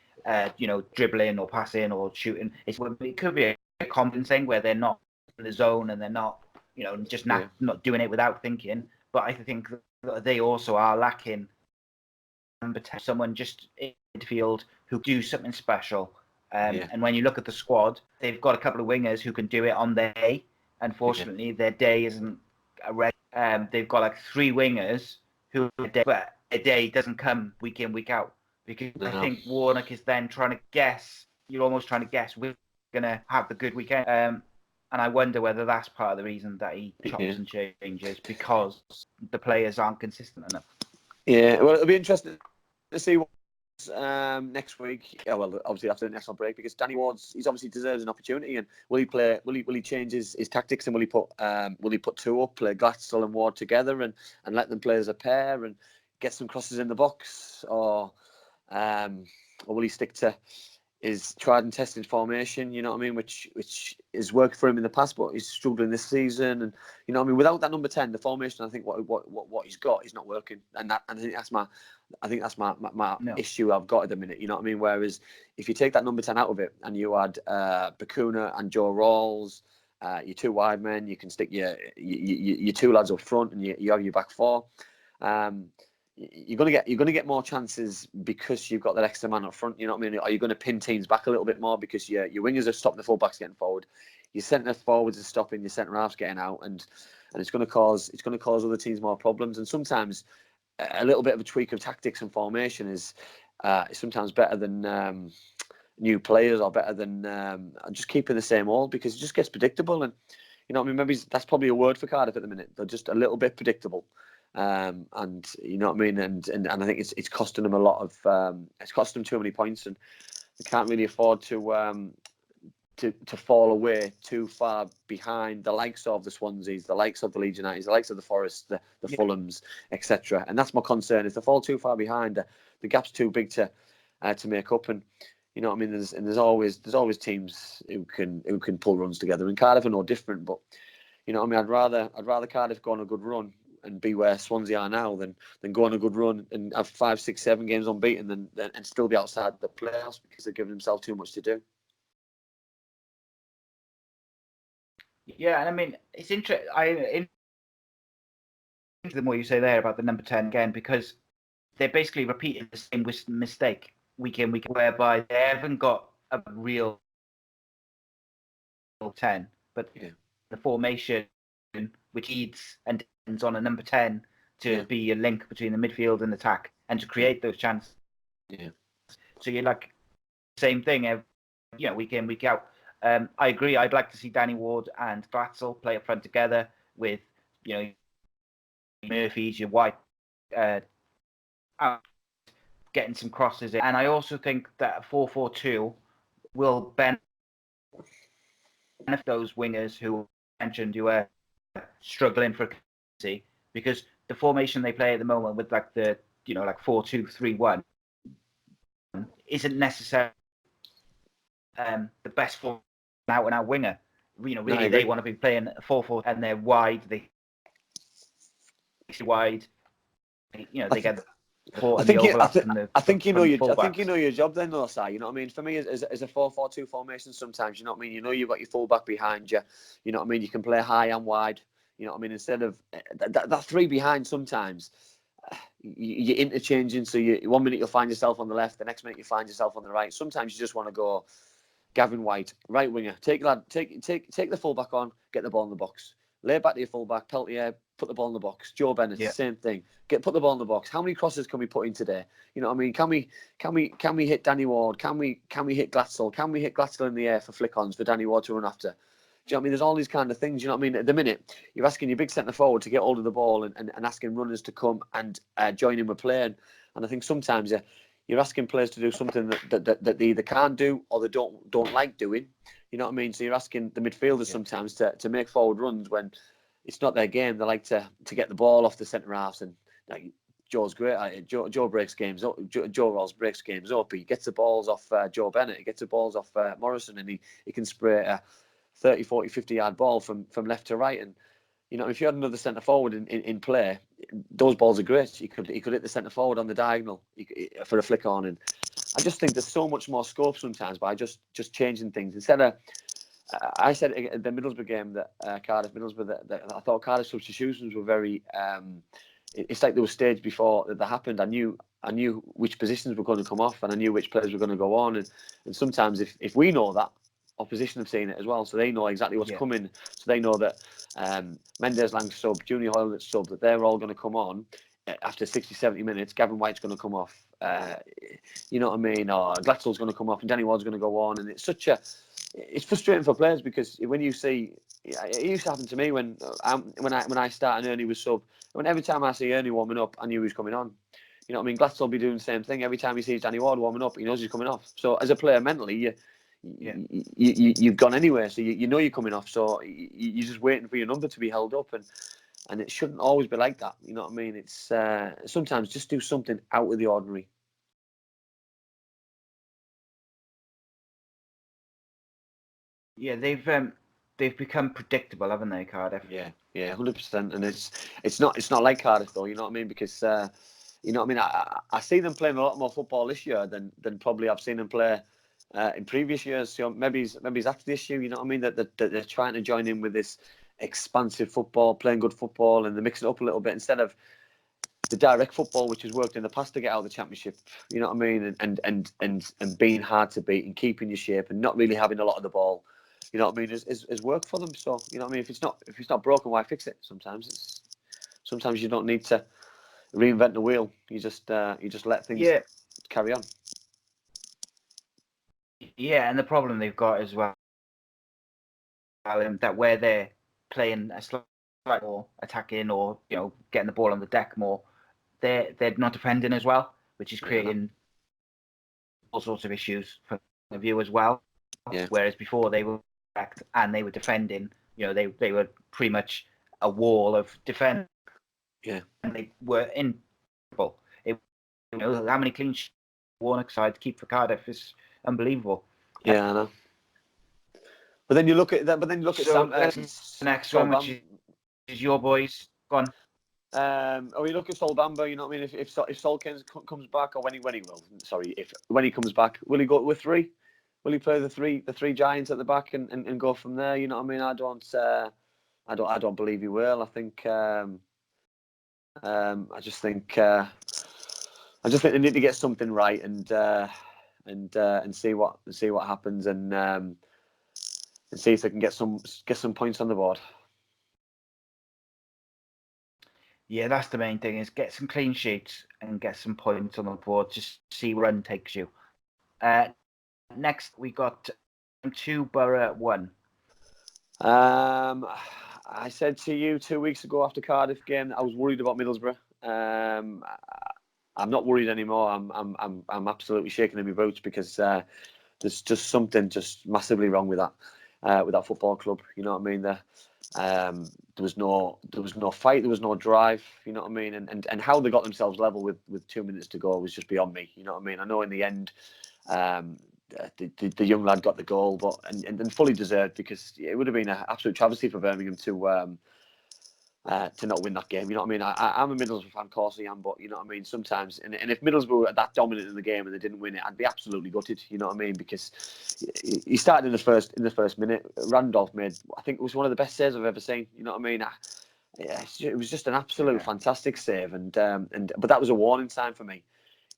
dribbling or passing or shooting. It could be a confidence thing where they're not in the zone and they're not, just not doing it without thinking. But I think that they also are lacking someone just in midfield who do something special. And when you look at the squad, they've got a couple of wingers who can do it on their day. Unfortunately, their day isn't ready. They've got like 3 wingers who but a day doesn't come week in, week out. Because I think Warnock is then trying to guess. You're almost trying to guess we're going to have the good weekend. And I wonder whether that's part of the reason that he chops and changes, because the players aren't consistent enough. Yeah, well, it'll be interesting to see what next week. Yeah, well, obviously after the national break, because Danny Ward's, he's obviously deserves an opportunity. And will he play? Will he change his tactics, and will he put 2 up, play Glatzel and Ward together, and let them play as a pair and get some crosses in the box, or will he stick to his tried and tested formation? You know what I mean, which has worked for him in the past, but he's struggling this season. And you know what I mean, without that number 10, the formation, I think what he's got is not working, and I think that's my issue I've got at the minute. You know what I mean? Whereas if you take that number 10 out of it and you add Bakuna and Joe Rawls, your 2 wide men, you can stick your 2 lads up front, and you have your back 4. You're gonna get more chances because you've got that extra man up front. You know what I mean? Are you going to pin teams back a little bit more because your wingers are stopping the fullbacks getting forward, your centre forwards are stopping your centre halves getting out, and it's going to cause other teams more problems. And sometimes a little bit of a tweak of tactics and formation is sometimes better than new players, or better than just keeping the same old, because it just gets predictable. And you know what I mean? Maybe that's probably a word for Cardiff at the minute. They're just a little bit predictable. And you know what I mean, and I think it's costing them a lot of it's costing them too many points, and they can't really afford to fall away too far behind the likes of the Swanseas, the likes of the Leeds United, the likes of the Forests, the Fulhams, etc. And that's my concern: if they fall too far behind, the gap's too big to make up. And you know what I mean, there's always teams who can pull runs together, and Cardiff are no different. But you know what I mean, I'd rather Cardiff go on a good run and be where Swansea are now than go on a good run and have 5, 6, 7 games unbeaten and still be outside the playoffs because they're giving themselves too much to do. Yeah, and I mean, it's interesting. The more you say there about the number 10 again, because they're basically repeating the same mistake week in, week out, whereby they haven't got a real 10, but the formation which leads and ends on a number 10 to be a link between the midfield and attack and to create those chances. Yeah. So you're like same thing, week in, week out. I agree. I'd like to see Danny Ward and Glatzel play up front together with, Murphy's, your White, getting some crosses in. And I also think that a 4-4-2 will benefit those wingers who mentioned, who are struggling for consistency, because the formation they play at the moment with like the 4-2-3-1 isn't necessarily the best for an out-and-out winger. Really, they want to be playing 4-4, and they're wide. They wide. They get. I think you know your job then, though, Si. You know what I mean? For me, as a 4-4-2 formation, sometimes, you know what I mean? You've got your fullback behind you. You know what I mean? You can play high and wide. You know what I mean? Instead of that three behind, sometimes you're interchanging. So 1 minute you'll find yourself on the left, the next minute you find yourself on the right. Sometimes you just want to go Gavin White, right winger. Take the fullback on, get the ball in the box. Lay back to your fullback, Peltier, put the ball in the box. Joe Bennett, same thing. Put the ball in the box. How many crosses can we put in today? You know what I mean? Can we hit Danny Ward? Can we hit Glatzel? Can we hit Glatzel in the air for flick-ons for Danny Ward to run after? Do you know what I mean? There's all these kind of things. You know what I mean? At the minute, you're asking your big centre forward to get hold of the ball and asking runners to come and join in with playing. And I think sometimes you're asking players to do something that they either can't do or they don't like doing. You know what I mean? So you're asking the midfielders sometimes to make forward runs when it's not their game. They like to get the ball off the centre halves, and Joe's great at it. Joe breaks games up. Joe Rolls breaks games up. He gets the balls off Joe Bennett. He gets the balls off Morrison, and he can spray a 30, 40, 50-yard ball from left to right. And if you had another centre forward in play, those balls are great. He could hit the centre forward on the diagonal for a flick on. And I just think there's so much more scope sometimes by just changing things. Instead of, I said at the Middlesbrough game that Cardiff-Middlesbrough that I thought Cardiff substitutions were very. It's like they were staged before that happened. I knew which positions were going to come off, and I knew which players were going to go on. And sometimes if we know that, opposition have seen it as well, so they know exactly what's coming. So they know that Mendes Lang sub, Junior Hoylett sub, that they're all going to come on after 60, 70 minutes. Gavin White's going to come off. You know what I mean? Or Glatzel's going to come off, and Danny Ward's going to go on. And it's frustrating for players, because when you see, it used to happen to me when I started and Ernie was sub. When every time I see Ernie warming up, I knew he was coming on. You know what I mean? Glatzel will be doing the same thing. Every time he sees Danny Ward warming up, he knows he's coming off. So as a player, mentally, you've gone anywhere, so you know you're coming off. So you're just waiting for your number to be held up, and it shouldn't always be like that. You know what I mean? It's sometimes just do something out of the ordinary. Yeah, they've become predictable, haven't they, Cardiff? Yeah, 100%. And it's not like Cardiff though. You know what I mean? Because you know what I mean. I see them playing a lot more football this year than probably I've seen them play in previous years. So maybe it's after this year. You know what I mean? That they're trying to join in with this expansive football, playing good football, and they're mixing it up a little bit instead of the direct football which has worked in the past to get out of the Championship. You know what I mean? And being hard to beat and keeping your shape and not really having a lot of the ball. You know what I mean? Is worked for them. So you know what I mean. If it's not broken, why fix it? Sometimes you don't need to reinvent the wheel. You just let things carry on. Yeah, and the problem they've got as well, that where they're playing a slightly more attacking or getting the ball on the deck more, they're not defending as well, which is creating all sorts of issues for the view as well. Yeah. Whereas before they were attacked and they were defending, they were pretty much a wall of defense. Yeah. And they were in trouble. How many clean sheets Warnock side to keep for Cardiff is unbelievable. Yeah, I know. But then you look at that. But then you look at the next one, which is your boys. Go on. Or you look at Sol Bamba. You know what I mean? If Sol comes back, or when he will. Sorry, when he comes back, will he go with three? Will he play the three giants at the back and go from there? You know what I mean? I don't believe he will. I think. I just think they need to get something right and see what happens and see if they can get some points on the board. Yeah, that's the main thing, is get some clean sheets and get some points on the board. Just see where run takes you. Next, we got 2 Borough 1. I said to you 2 weeks ago after Cardiff game that I was worried about Middlesbrough. I'm not worried anymore. I'm absolutely shaking in my boots because there's just something just massively wrong with that football club. You know what I mean? There was no fight, there was no drive, you know what I mean? And how they got themselves level with 2 minutes to go was just beyond me, you know what I mean? I know in the end, the young lad got the goal, but and fully deserved, because it would have been an absolute travesty for Birmingham to not win that game. You know what I mean? I'm a Middlesbrough fan, of course I am, but you know what I mean? Sometimes, and if Middlesbrough were that dominant in the game and they didn't win it, I'd be absolutely gutted. You know what I mean? Because he started in the first minute. Randolph made, I think it was one of the best saves I've ever seen. You know what I mean? Yeah, it was just an absolute fantastic save, and but that was a warning sign for me.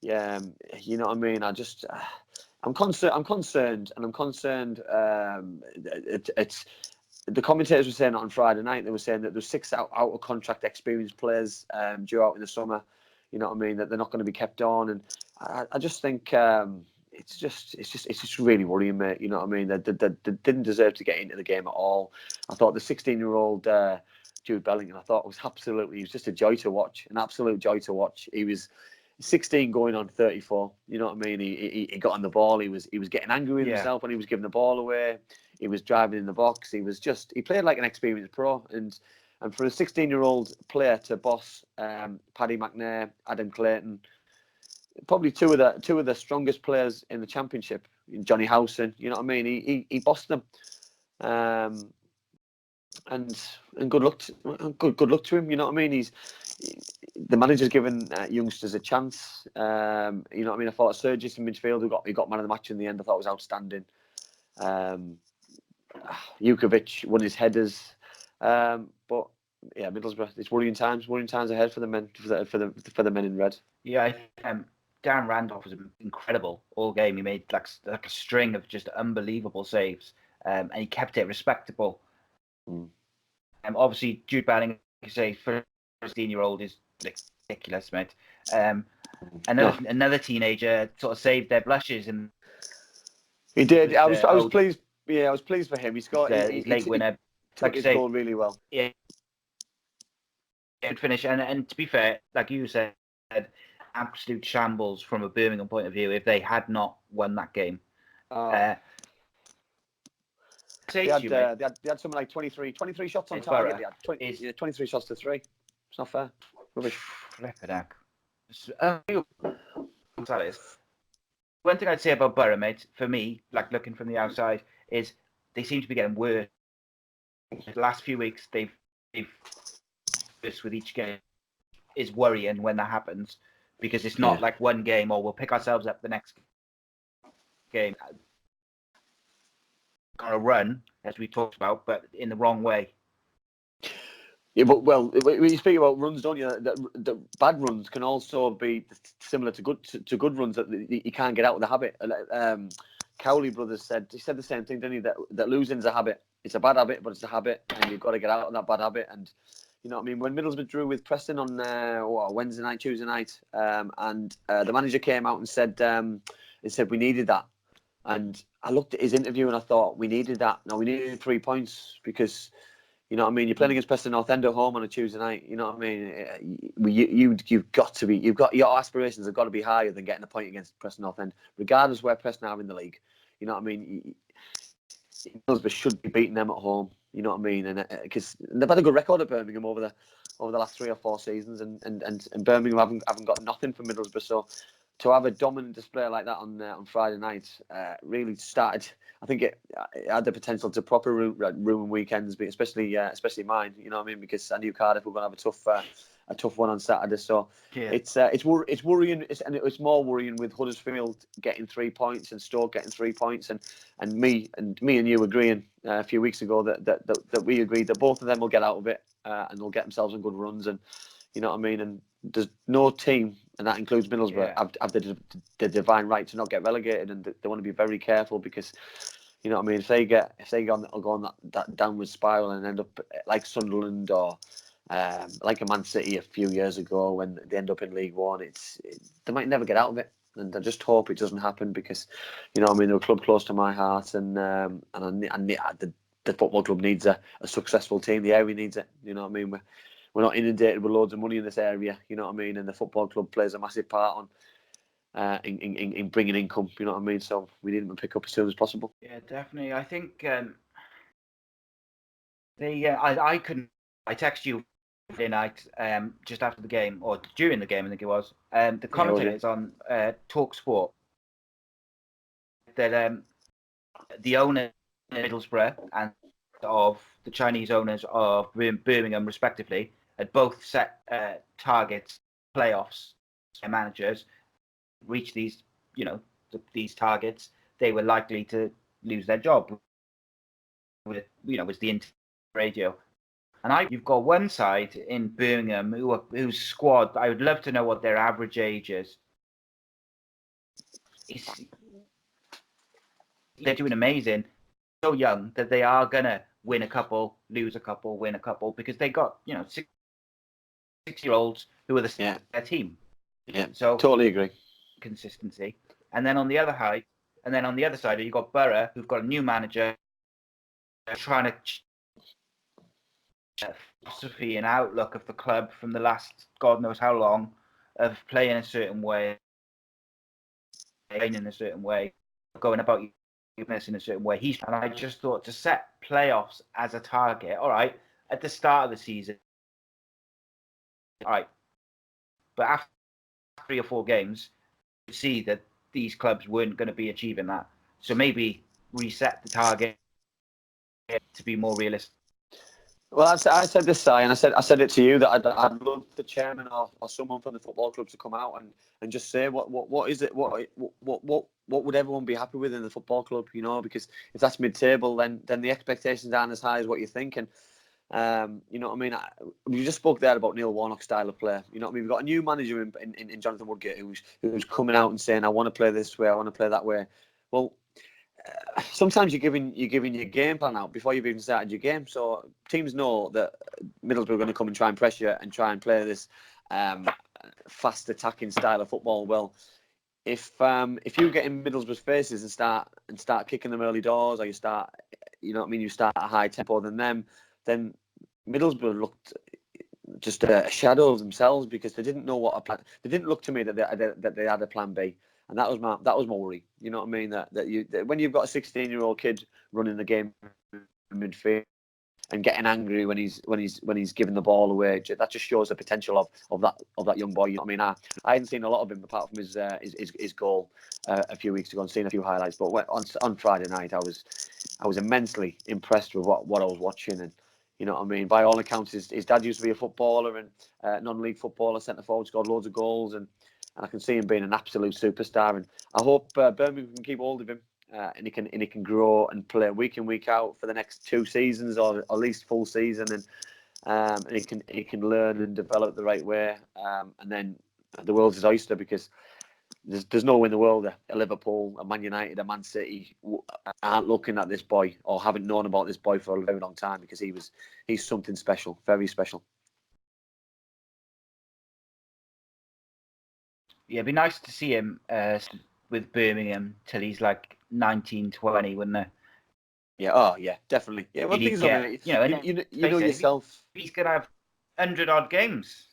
Yeah, you know what I mean? I'm concerned. It's the commentators were saying that on Friday night. They were saying that there's 6 out of contract experienced players due out in the summer. You know what I mean? That they're not going to be kept on, and I just think it's just really worrying, mate. You know what I mean? They didn't deserve to get into the game at all. I thought the 16-year-old Jude Bellingham, I thought he was just a joy to watch, an absolute joy to watch. He was 16 going on 34. You know what I mean? He got on the ball. He was getting angry with himself when he was giving the ball away. He was driving in the box. He played like an experienced pro. And for a 16-year-old player to boss Paddy McNair, Adam Clayton, probably two of the strongest players in the Championship, Johnny Howson, you know what I mean? He bossed them. And good luck to him. You know what I mean? The manager's given youngsters a chance. You know what I mean? I thought Sergis in midfield, who got man of the match in the end, I thought was outstanding. Jukovic won his headers, but yeah, Middlesbrough. It's worrying times ahead for the men, for the men in red. Yeah, Darren Randolph was incredible all game. He made like a string of just unbelievable saves, and he kept it respectable. Obviously, Jude Bellingham, you say, for a 16-year-old is ridiculous, mate. Another teenager sort of saved their blushes, and he did. I was pleased. Yeah, I was pleased for him. He scored his late winner. Took his goal really well. Yeah, good finish. And to be fair, like you said, absolute shambles from a Birmingham point of view. If they had not won that game, they had something like 23 shots on target. They had 23 shots to 3. It's not fair. Rubbish. Flip it out. One thing I'd say about Borough, mate, for me, like looking from the outside, is they seem to be getting worse. The last few weeks, they've this with each game is worrying when that happens, because it's not like one game, or we'll pick ourselves up the next game. On a run, as we talked about, but in the wrong way. Yeah, but when you speak about runs, don't you? The bad runs can also be similar to good runs, that you can't get out of the habit. Cowley brothers said the same thing, didn't he? That losing's a habit. It's a bad habit, but it's a habit, and you've got to get out of that bad habit. And you know what I mean? When Middlesbrough drew with Preston on Wednesday night, Tuesday night, and the manager came out and said we needed that. And I looked at his interview and I thought, we needed that. No, we needed 3 points, because, you know what I mean, you're playing against Preston North End at home on a Tuesday night. You know what I mean? Your aspirations have got to be higher than getting a point against Preston North End, regardless where Preston are in the league. You know what I mean? Middlesbrough should be beating them at home. You know what I mean? And because they've had a good record at Birmingham over the last 3 or 4 seasons, and Birmingham haven't got nothing from Middlesbrough. So to have a dominant display like that on Friday night really started. I think it had the potential to proper ruin weekends, but especially mine. You know what I mean? Because I knew Cardiff were going to have a tough one on Saturday. So it's worrying. It's more worrying with Huddersfield getting 3 points and Stoke getting 3 points, and me and you agreeing a few weeks ago that we agreed that both of them will get out of it and they'll get themselves on good runs. And you know what I mean? And there's no team, and that includes Middlesbrough, have the divine right to not get relegated, and they want to be very careful, because you know what I mean, if they go on that downward spiral and end up like Sunderland or like a Man City a few years ago when they end up in League One, they might never get out of it. And I just hope it doesn't happen, because you know what I mean, they're a club close to my heart, and the football club needs a successful team. The area needs it. You know what I mean? We're not inundated with loads of money in this area, you know what I mean? And the football club plays a massive part in bringing income, you know what I mean? So we need them to pick up as soon as possible. Yeah, definitely. I think I couldn't. I texted you Friday night, just after the game or during the game, I think it was. The commentators on Talk Sport that the owner of Middlesbrough and of the Chinese owners of Birmingham, respectively, had both set targets, playoffs. Their managers reach these, these targets, they were likely to lose their job. With was the radio. And you've got one side in Birmingham whose squad, I would love to know what their average age is. They're doing amazing. So young that they are gonna win a couple, lose a couple, win a couple, because they got 6-year-olds who are their team. Yeah, so totally agree. Consistency, and then on the other side, you've got Borough, who've got a new manager trying to philosophy and outlook of the club from the last God knows how long of playing a certain way, playing in a certain way, going about business in a certain way. And I just thought to set playoffs as a target, all right, at the start of the season, all right, but after 3 or 4 games, you see that these clubs weren't going to be achieving that. So maybe reset the target to be more realistic. Well, I said this, Si, and I said it to you that I'd love the chairman or someone from the football club to come out and just say what is it, what would everyone be happy with in the football club, because if that's mid-table, then the expectations aren't as high as what you're thinking. You know what I mean? We just spoke there about Neil Warnock's style of play. You know what I mean? We've got a new manager in Jonathan Woodgate who's coming out and saying, I want to play this way, I want to play that way. Well, sometimes you're giving your game plan out before you've even started your game. So teams know that Middlesbrough are going to come and try and pressure and try and play this fast attacking style of football. Well, if you get in Middlesbrough's faces and start kicking them early doors, or you start at a high tempo than them, then Middlesbrough looked just a shadow of themselves, because they didn't know what a plan. They didn't look to me that they had a plan B. And that was my worry. You know what I mean? That when you've got a 16-year-old kid running the game in midfield and getting angry when he's giving the ball away, that just shows the potential of that young boy. You know what I mean? I hadn't seen a lot of him apart from his goal a few weeks ago, and seen a few highlights. But on Friday night, I was immensely impressed with what I was watching. And you know what I mean? By all accounts, his dad used to be a footballer and non-league footballer, centre forward, scored loads of goals, and I can see him being an absolute superstar. And I hope Birmingham can keep hold of him, and he can grow and play week in, week out for the next 2 seasons, or at least full season, and he can learn and develop the right way. And then the world's his oyster, because there's no way in the world a Liverpool, a Man United, a Man City aren't looking at this boy or haven't known about this boy for a very long time, because he's something special, very special. Yeah, it'd be nice to see him with Birmingham till he's like 19, 20, wouldn't it? Yeah, oh yeah, definitely. Yeah, well, things you know yourself. He's gonna have 100-odd games.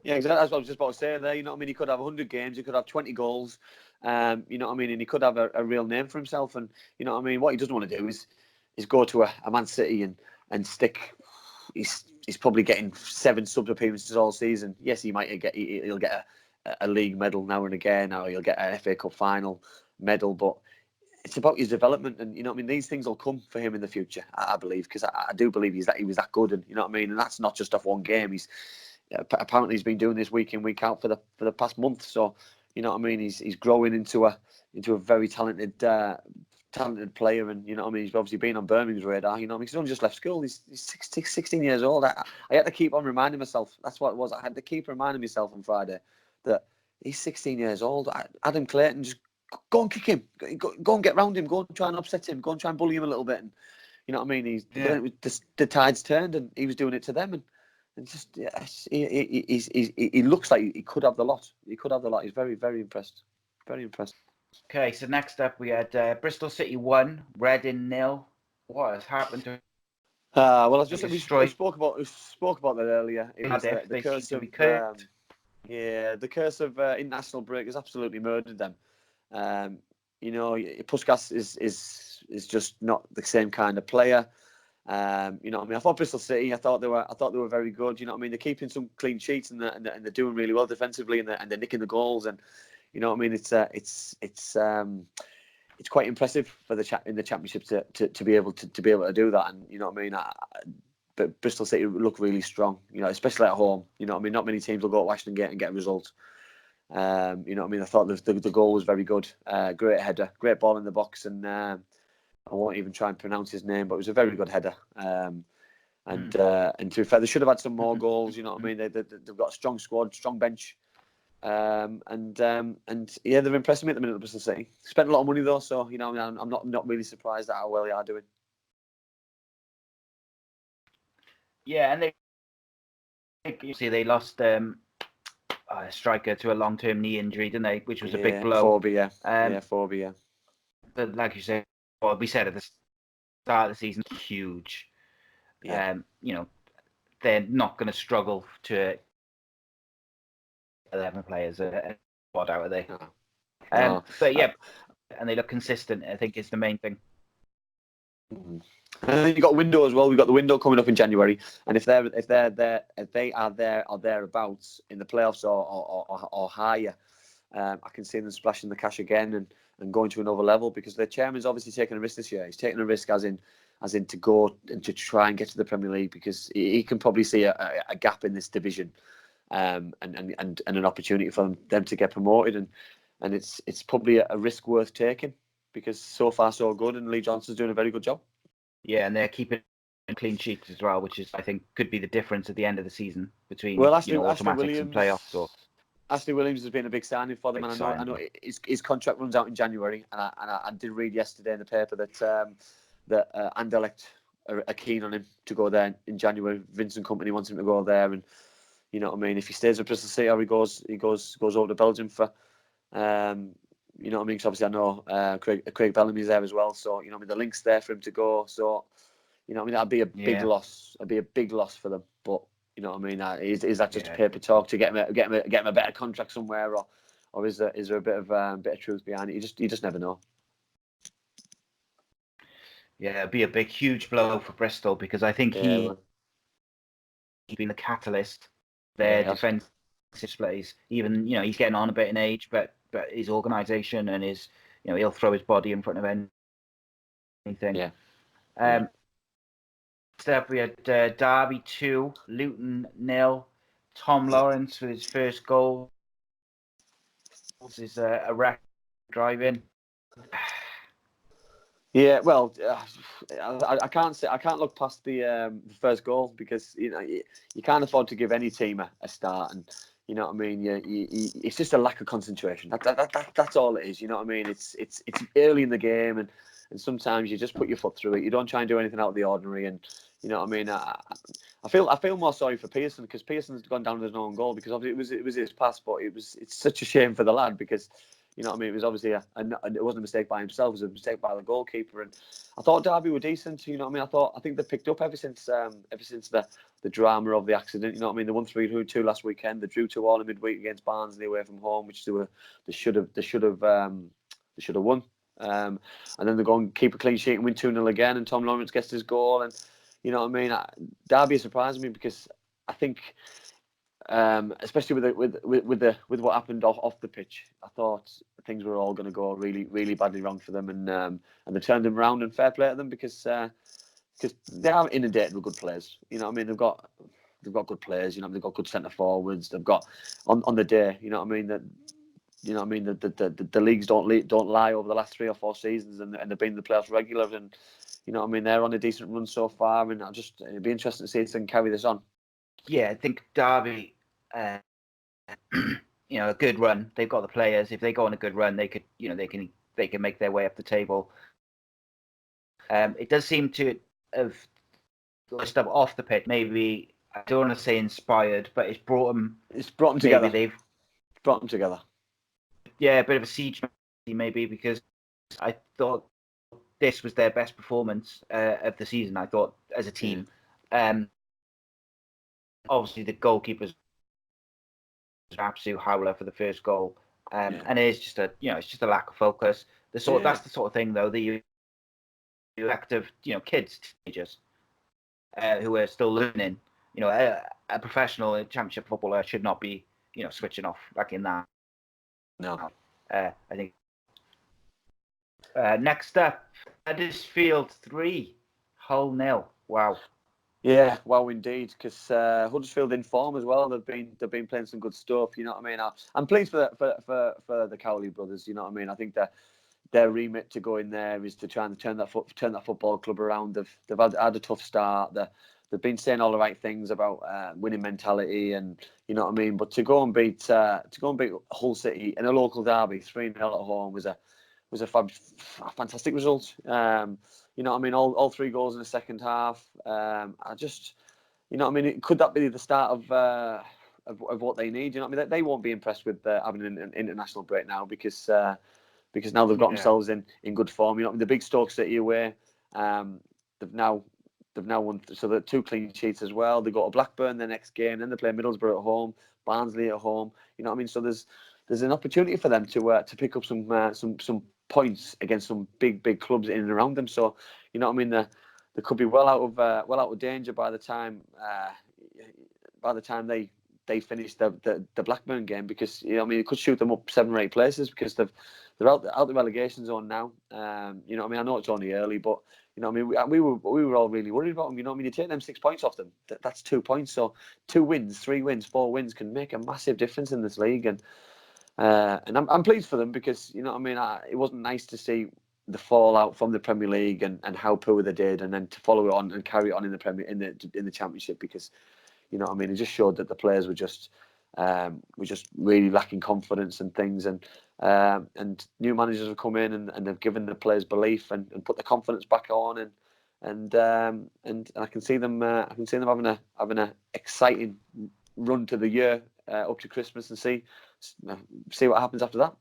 Yeah, exactly. That's what I was just about to say there. You know what I mean? He could have 100 games. He could have 20 goals. You know what I mean? And he could have a real name for himself. And you know what I mean? What he doesn't want to do is go to a Man City and stick. He's probably getting 7 sub appearances all season. Yes, he'll get a league medal now and again, or he'll get an FA Cup final medal. But it's about his development, and you know what I mean. These things will come for him in the future, I believe, because I do believe he was that good, and you know what I mean. And that's not just off one game. Apparently he's been doing this week in, week out for the past month. So you know what I mean. He's growing into a very talented player, and you know what I mean. He's obviously been on Birmingham's radar. You know what I mean. He's only just left school. He's 16 years old. I had to keep on reminding myself. That's what it was. I had to keep reminding myself on Friday that he's 16 years old. Adam Clayton, just go and kick him. Go and get round him. Go and try and upset him. Go and try and bully him a little bit. And you know what I mean. The tides turned, and he was doing it to them. And just he looks like he could have the lot. He could have the lot. He's very, very impressed. Very impressed. Okay, so next up we had Bristol City 1, Reading 0. What has happened to? Well, we spoke about that earlier. It was the curse of the curse of international break has absolutely murdered them. You know, Puskas is just not the same kind of player. You know what I mean? I thought Bristol City, I thought they were very good. You know what I mean? They're keeping some clean sheets and they're doing really well defensively and they're nicking the goals. And you know what I mean? It's quite impressive for in the championship to be able to do that. And you know what I mean? But Bristol City look really strong. You know, especially at home. You know what I mean? Not many teams will go to Ashton Gate and get a result. You know what I mean? I thought the goal was very good. Great header, great ball in the box, and I won't even try and pronounce his name, but it was a very good header. And to be fair, they should have had some more goals. You know what I mean? They've got a strong squad, strong bench. And yeah, they're impressing me at the minute at Bristol City. Spent a lot of money though, so you know I'm not really surprised at how well they are doing. Yeah, and they lost a striker to a long-term knee injury, didn't they? Which was a big blow. Forby. But like you said, well, we said at the start of the season, huge. Yeah. You know, they're not going to struggle to 11 players a squad out, are they? No. But yeah, and they look consistent. I think is the main thing. And then you got window as well. We've got the window coming up in January, and if they are there or thereabouts in the playoffs or higher, I can see them splashing the cash again and going to another level because their chairman's obviously taking a risk this year. He's taking a risk as in to go and to try and get to the Premier League because he can probably see a gap in this division, and an opportunity for them to get promoted, and it's probably a risk worth taking because so far so good, and Lee Johnson's doing a very good job. Yeah, and they're keeping clean sheets as well, which is I think could be the difference at the end of the season between automatics and playoffs. Or Ashley Williams has been a big signing for them, and I know his contract runs out in January, and I did read yesterday in the paper that Anderlecht are keen on him to go there in January. Vincent Kompany wants him to go there, and you know what I mean. If he stays at Bristol City or he goes over to Belgium for, you know what I mean. Because obviously I know Craig Bellamy's there as well, so you know what I mean. The link's there for him to go, so you know what I mean. That'd be a big loss. It'd be a big loss for them, but. You know what I mean? Is that just paper talk to get him a better contract somewhere, or is there a bit of truth behind it? You just never know. Yeah, it'd be a big, huge blow for Bristol because I think he's been the catalyst. Their defensive plays, even he's getting on a bit in age, but his organisation and his he'll throw his body in front of anything. Yeah. Up, we had Derby 2, Luton 0. Tom Lawrence with his first goal. This is a record drive-in. Yeah, well, I can't look past the first goal because you can't afford to give any team a start, and you know what I mean. It's just a lack of concentration. That's all it is. You know what I mean. It's early in the game, and sometimes you just put your foot through it. You don't try and do anything out of the ordinary, and you know what I mean. I feel more sorry for Pearson because Pearson's gone down as an own goal because obviously it was his pass, but it's such a shame for the lad because you know what I mean. It was obviously it wasn't a mistake by himself; it was a mistake by the goalkeeper. And I thought Derby were decent. You know what I mean. I think they picked up ever since the drama of the accident. You know what I mean. They won 3-2 last weekend. They drew 2-2 in midweek against Barnsley away from home, which they should have won. And then they go and keep a clean sheet and win 2-0 again, and Tom Lawrence gets his goal. And you know what I mean. Derby surprised me because I think, especially with what happened off the pitch, I thought things were all going to go really, really badly wrong for them, and they turned them around. And fair play to them because they are inundated with good players. You know what I mean. They've got good players. You know, they've got good centre forwards. They've got on the day. You know what I mean. That. You know what I mean? The leagues don't lie over the last 3 or 4 seasons, and they've been in the playoffs regular. And you know what I mean? They're on a decent run so far, and it'd be interesting to see if they can carry this on. Yeah, I think Derby, a good run. They've got the players. If they go on a good run, they could, they can make their way up the table. It does seem to have stuff off the pitch. Maybe I don't want to say inspired, but it's brought them. It's brought them together. They've brought them together. Yeah, a bit of a siege maybe because I thought this was their best performance of the season. I thought as a team, obviously the goalkeeper's an absolute howler for the first goal, and it's just a lack of focus. That's the sort of thing though that you active kids, teenagers. who are still learning. You know, a professional championship footballer should not be, you know, switching off like in that. No. I think. Next up, Huddersfield 3, Hull 0. Wow. Yeah, wow, indeed. Because Huddersfield in form as well. They've been playing some good stuff. You know what I mean? I'm pleased for the Cowley brothers. You know what I mean? I think that their remit to go in there is to try and turn that football club around. They've had a tough start. They've been saying all the right things about winning mentality, and you know what I mean. But to go and beat Hull City in a local derby 3-0 at home was a fantastic result. You know what I mean? All 3 goals in the second half. I just, you know what I mean? Could that be the start of what they need? You know what I mean? They won't be impressed with having an international break now because now they've got themselves in good form. You know what I mean? The big Stoke City away. They've now won, so they're 2 clean sheets as well. They go to Blackburn the next game, then they play Middlesbrough at home, Barnsley at home. You know what I mean? So there's an opportunity for them to pick up some points against some big clubs in and around them. So you know what I mean? They could be well out of danger by the time they finish the Blackburn game, because you know what I mean, it could shoot them up 7 or 8 places because they're out the relegation zone now. You know what I mean? I know it's only early, but you know what I mean, we were all really worried about them. You know what I mean? You take them 6 points off them, that's 2 points. So 2 wins, 3 wins, 4 wins can make a massive difference in this league, and I'm pleased for them because you know what I mean. It wasn't nice to see the fallout from the Premier League and how poor they did, and then to follow it on and carry it on in the Championship, because you know what I mean, it just showed that the players were just really lacking confidence and things, and new managers have come in and they've given the players belief and put the confidence back on, and I can see them having a exciting run to the year up to Christmas, and see what happens after that.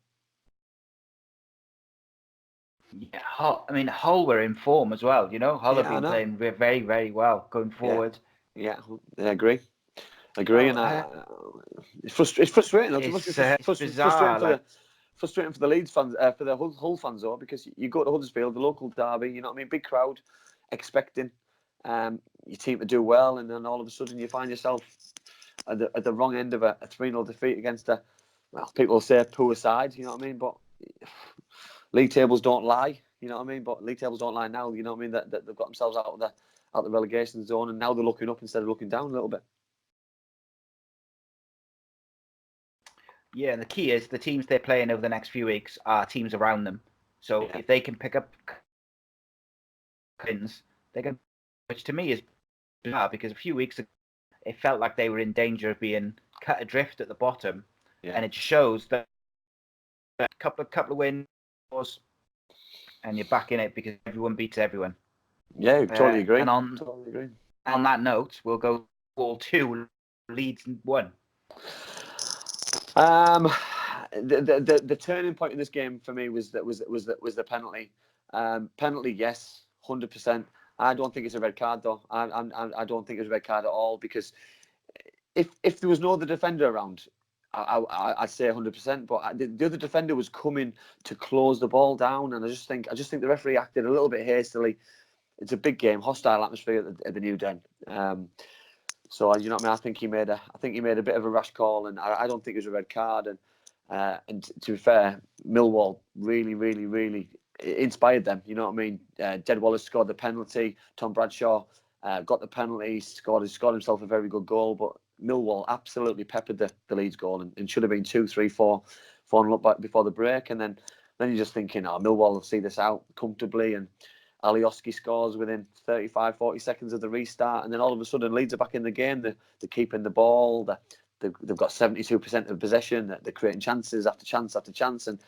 Yeah, Hull were in form as well. You know, Hull have been playing very, very well going forward. Yeah, I agree. And it's frustrating. It's bizarre. Frustrating for the Leeds fans, for the Hull fans, though, because you go to Huddersfield, the local derby. You know what I mean? Big crowd, expecting your team to do well, and then all of a sudden you find yourself at the wrong end of a 3-0 defeat against people say poor side. You know what I mean? But league tables don't lie. You know what I mean? But league tables don't lie now. You know what I mean? That they've got themselves out of the relegation zone, and now they're looking up instead of looking down a little bit. Yeah, and the key is the teams they're playing over the next few weeks are teams around them. So if they can pick up wins, they can, which to me is bizarre, because a few weeks ago it felt like they were in danger of being cut adrift at the bottom, and it shows that a couple of wins and you're back in it because everyone beats everyone. Yeah, totally agree. And on that note, we'll go all 2, Leeds 1. The turning point in this game for me was the penalty. Penalty, yes, 100%. I don't think it's a red card though. I don't think it's a red card at all, because if there was no other defender around, I'd say 100%. But the other defender was coming to close the ball down, and I just think the referee acted a little bit hastily. It's a big game, hostile atmosphere at the New Den. So you know what I mean. I think he made a bit of a rash call, and I don't think it was a red card. And to be fair, Millwall really inspired them. You know what I mean. Jed Wallace scored the penalty. Tom Bradshaw got the penalty. Scored himself a very good goal. But Millwall absolutely peppered the Leeds goal, and should have been 2, 3, 4 up back before the break. And then you're just thinking, Millwall will see this out comfortably, and Alioski scores within 35, 40 seconds of the restart, and then all of a sudden Leeds are back in the game. They're keeping the ball. They've got 72% of possession. They're creating chances after chance after chance. And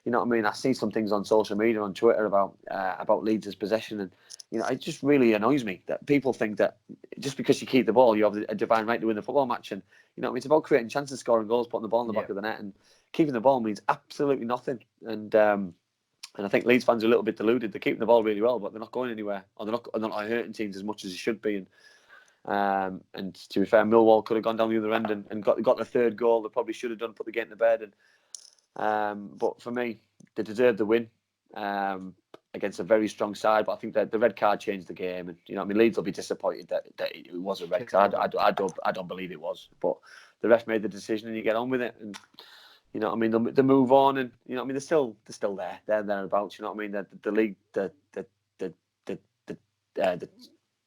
you know what I mean? I see some things on social media, on Twitter, about Leeds' possession, and you know, it just really annoys me that people think that just because you keep the ball, you have a divine right to win the football match. And you know what I mean? It's about creating chances, scoring goals, putting the ball in the back of the net, and keeping the ball means absolutely nothing. And I think Leeds fans are a little bit deluded. They're keeping the ball really well, but they're not going anywhere, or they're not hurting teams as much as they should be. And to be fair, Millwall could have gone down the other end and got the 3rd goal. They probably should have done, put the game to bed. But for me, they deserved the win. against a very strong side. But I think that the red card changed the game, and you know what I mean. Leeds will be disappointed that it was a red card. I don't believe it was, but the ref made the decision, and you get on with it. And you know what I mean. They move on, and you know what I mean. They're still there. They're thereabouts. You know what I mean. The league, the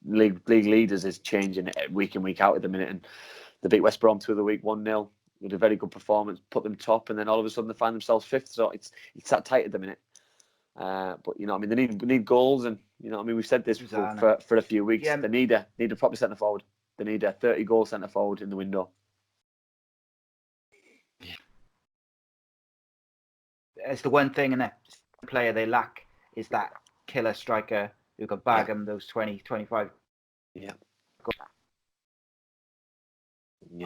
league leaders is changing week in, week out at the minute, and they beat West Brom through the week 1-0 with a very good performance, put them top, and then all of a sudden they find themselves fifth. So it's that tight at the minute. But you know what I mean, they need goals, and you know what I mean. We've said this for a few weeks. They need a proper centre forward. They need a 30-goal centre forward in the window. It's the one thing, and the player they lack is that killer striker who can bag them those 20, 25. Yeah.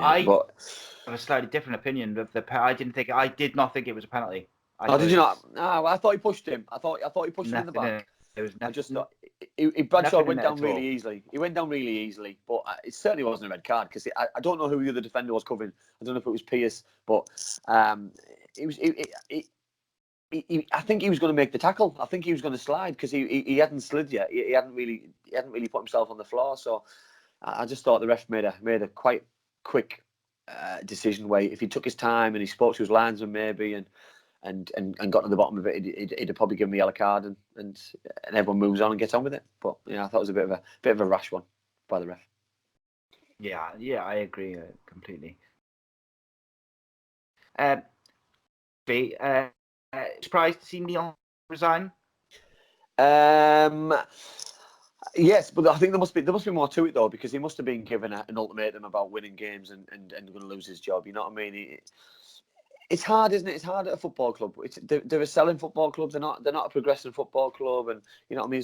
I have a slightly different opinion of the. I did not think it was a penalty. Did you not? No, I thought he pushed him. I thought he pushed him in the back. I just thought Bradshaw went down really easily. He went down really easily, but it certainly wasn't a red card because I don't know who the other defender was covering. I don't know if it was Pierce, but it was. I think he was going to make the tackle. I think he was going to slide because he hadn't slid yet. He hadn't really put himself on the floor. So I just thought the ref made a quite quick decision where if he took his time and he spoke to his linesman maybe and got to the bottom of it, he'd have probably given the yellow card and everyone moves on and gets on with it. But you know, I thought it was a bit of a rash one by the ref. Yeah, I agree completely. Surprised to see Neil resign? Yes, but I think there must be more to it though, because he must have been given an ultimatum about winning games and going to lose his job. You know what I mean? It's hard, isn't it? It's hard at a football club. They're a selling football club. They're not a progressing football club, and you know what I mean.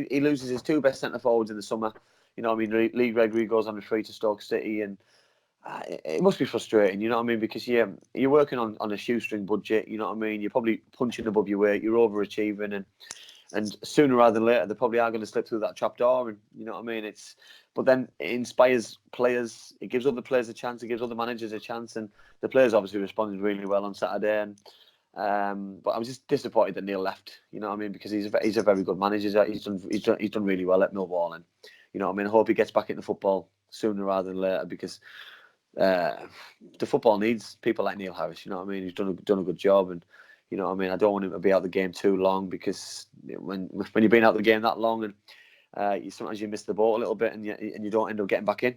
He loses his two best centre forwards in the summer. You know what I mean. Lee Gregory goes on a free to Stoke City, and it must be frustrating. You know what I mean, because you're working on a shoestring budget. You know what I mean. You're probably punching above your weight. You're overachieving, and sooner rather than later, they probably are going to slip through that trap door. And you know what I mean. But then it inspires players. It gives other players a chance. It gives other managers a chance. And the players obviously responded really well on Saturday. And but I was just disappointed that Neil left. You know what I mean, because he's a very good manager. He's done really well at Millwall. And you know what I mean. I hope he gets back into football sooner rather than later, because the football needs people like Neil Harris. You know what I mean. He's done a good job. And you know what I mean. I don't want him to be out of the game too long, because when you've been out of the game that long, and sometimes you miss the boat a little bit, and you don't end up getting back in.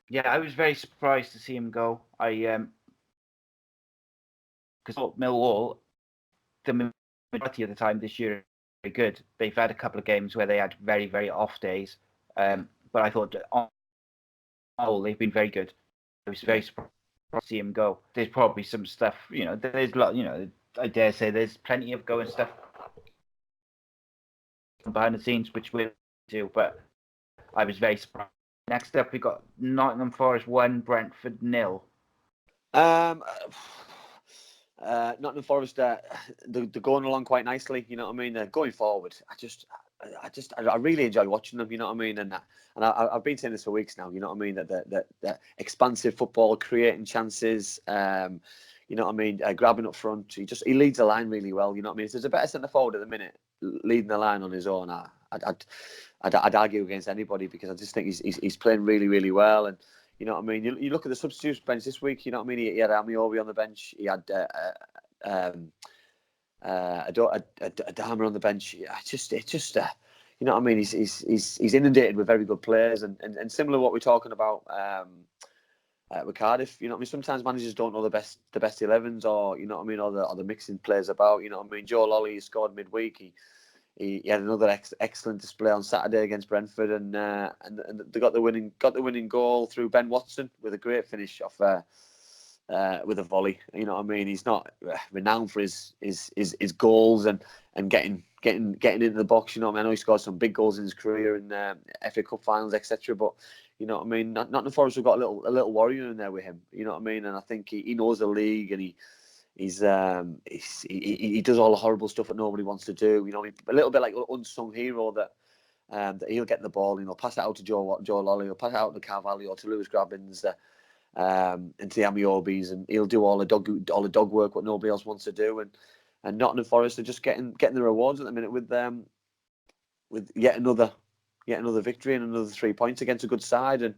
Yeah, I was very surprised to see him go. Because Millwall, the majority of the time this year, are very good. They've had a couple of games where they had very, very off days, but I thought on the whole they've been very good. I was very surprised to see him go. There's probably some stuff, there's a lot, I dare say there's plenty of going stuff behind the scenes which we'll do, but I was very surprised. Next up, we got Nottingham Forest 1, Brentford 0. Nottingham Forest, they're going along quite nicely. You know what I mean. Going forward, I really enjoy watching them. You know what I mean. And I've been saying this for weeks now. You know what I mean. That expansive football, creating chances. You know what I mean. Grabbing up front. He leads the line really well. You know what I mean. If there's a better centre forward at the minute leading the line on his own, I'd argue against anybody, because I just think he's playing really, really well. And you know what I mean. You look at the substitutes bench this week. You know what I mean. He had Amiobi on the bench. He had Adama on the bench. You know what I mean. He's inundated with very good players, and similar to what we're talking about with Cardiff. You know what I mean. Sometimes managers don't know the best 11s, or you know what I mean, or the mixing players about. You know what I mean. Joe Lolly scored midweek. He had another excellent display on Saturday against Brentford, and they got the winning goal through Ben Watson with a great finish off with a volley. You know what I mean. He's not renowned for his goals and getting into the box. You know what I mean. I know he scored some big goals in his career in FA Cup finals, etc. But you know what I mean. Nottingham Forest have got a little warrior in there with him. You know what I mean. And I think he knows the league, and he does all the horrible stuff that nobody wants to do. You know, a little bit like an unsung hero that he'll get the ball. You know, pass it out to Joe Lolly, or pass it out to Carvalho or to Lewis Grabbins. into the Amiobis, and he'll do all the dog work what nobody else wants to do, and Nottingham Forest are just getting the rewards at the minute with yet another victory and another 3 points against a good side. And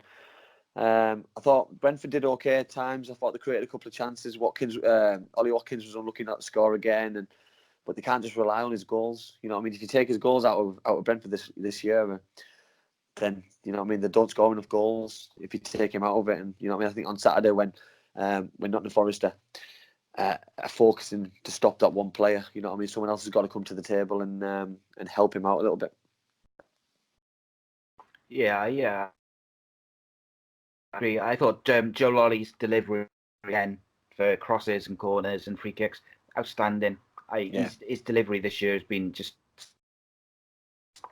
I thought Brentford did okay at times. I thought they created a couple of chances. Ollie Watkins was unlucky not to score again, but they can't just rely on his goals. You know what I mean? If you take his goals out of Brentford this year, then you know what I mean, they don't score enough goals if you take him out of it. And you know what I mean, I think on Saturday when Nottingham Forest are focusing to stop that one player, you know what I mean, someone else has got to come to the table and help him out a little bit. Yeah. I thought Joe Lolly's delivery again for crosses and corners and free kicks, outstanding. His delivery this year has been just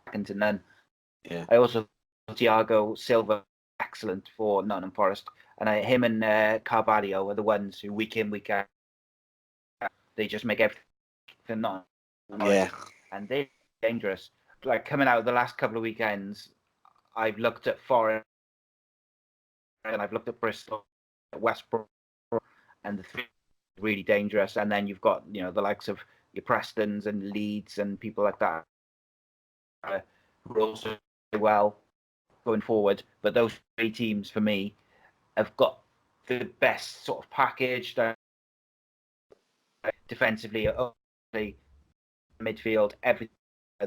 second to none. Yeah. I also thought Thiago Silva excellent for Nottingham Forest, and him and Carvalho are the ones who week in week out they just make everything not. Yeah. And they're dangerous. Like coming out of the last couple of weekends, I've looked at Forest and I've looked at Bristol, West Brom, and the three are really dangerous. And then you've got the likes of your Prestons and Leeds and people like that who are also well going forward. But those three teams for me have got the best sort of package defensively, midfield, everything.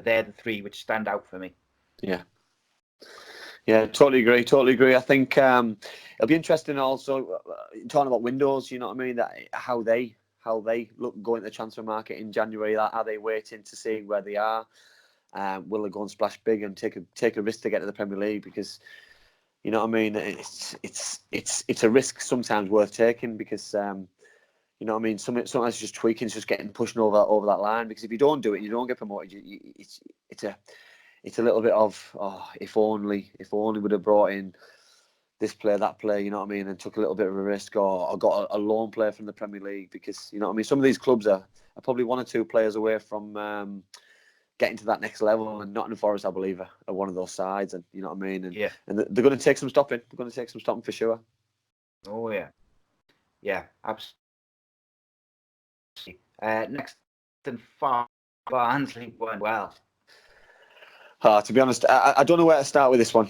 They're the three which stand out for me. Yeah, totally agree. I think it'll be interesting also talking about windows. You know what I mean? That how they look going to the transfer market in January. Are they waiting to see where they are? Will they go and splash big and take a risk to get to the Premier League? Because you know what I mean. It's a risk sometimes worth taking because you know what I mean. Sometimes it's just tweaking, it's just getting pushing over that line. Because if you don't do it, you don't get promoted. It's a little bit of if only would have brought in this player, that player, you know what I mean, and took a little bit of a risk or got a loan player from the Premier League, because you know what I mean, some of these clubs are probably one or two players away from getting to that next level, and Nottingham Forest, I believe, are one of those sides, and you know what I mean, and they're going to take some stopping. They're going to take some stopping for sure. Oh yeah, absolutely. Next and far, Barnsley went well. To be honest, I don't know where to start with this one.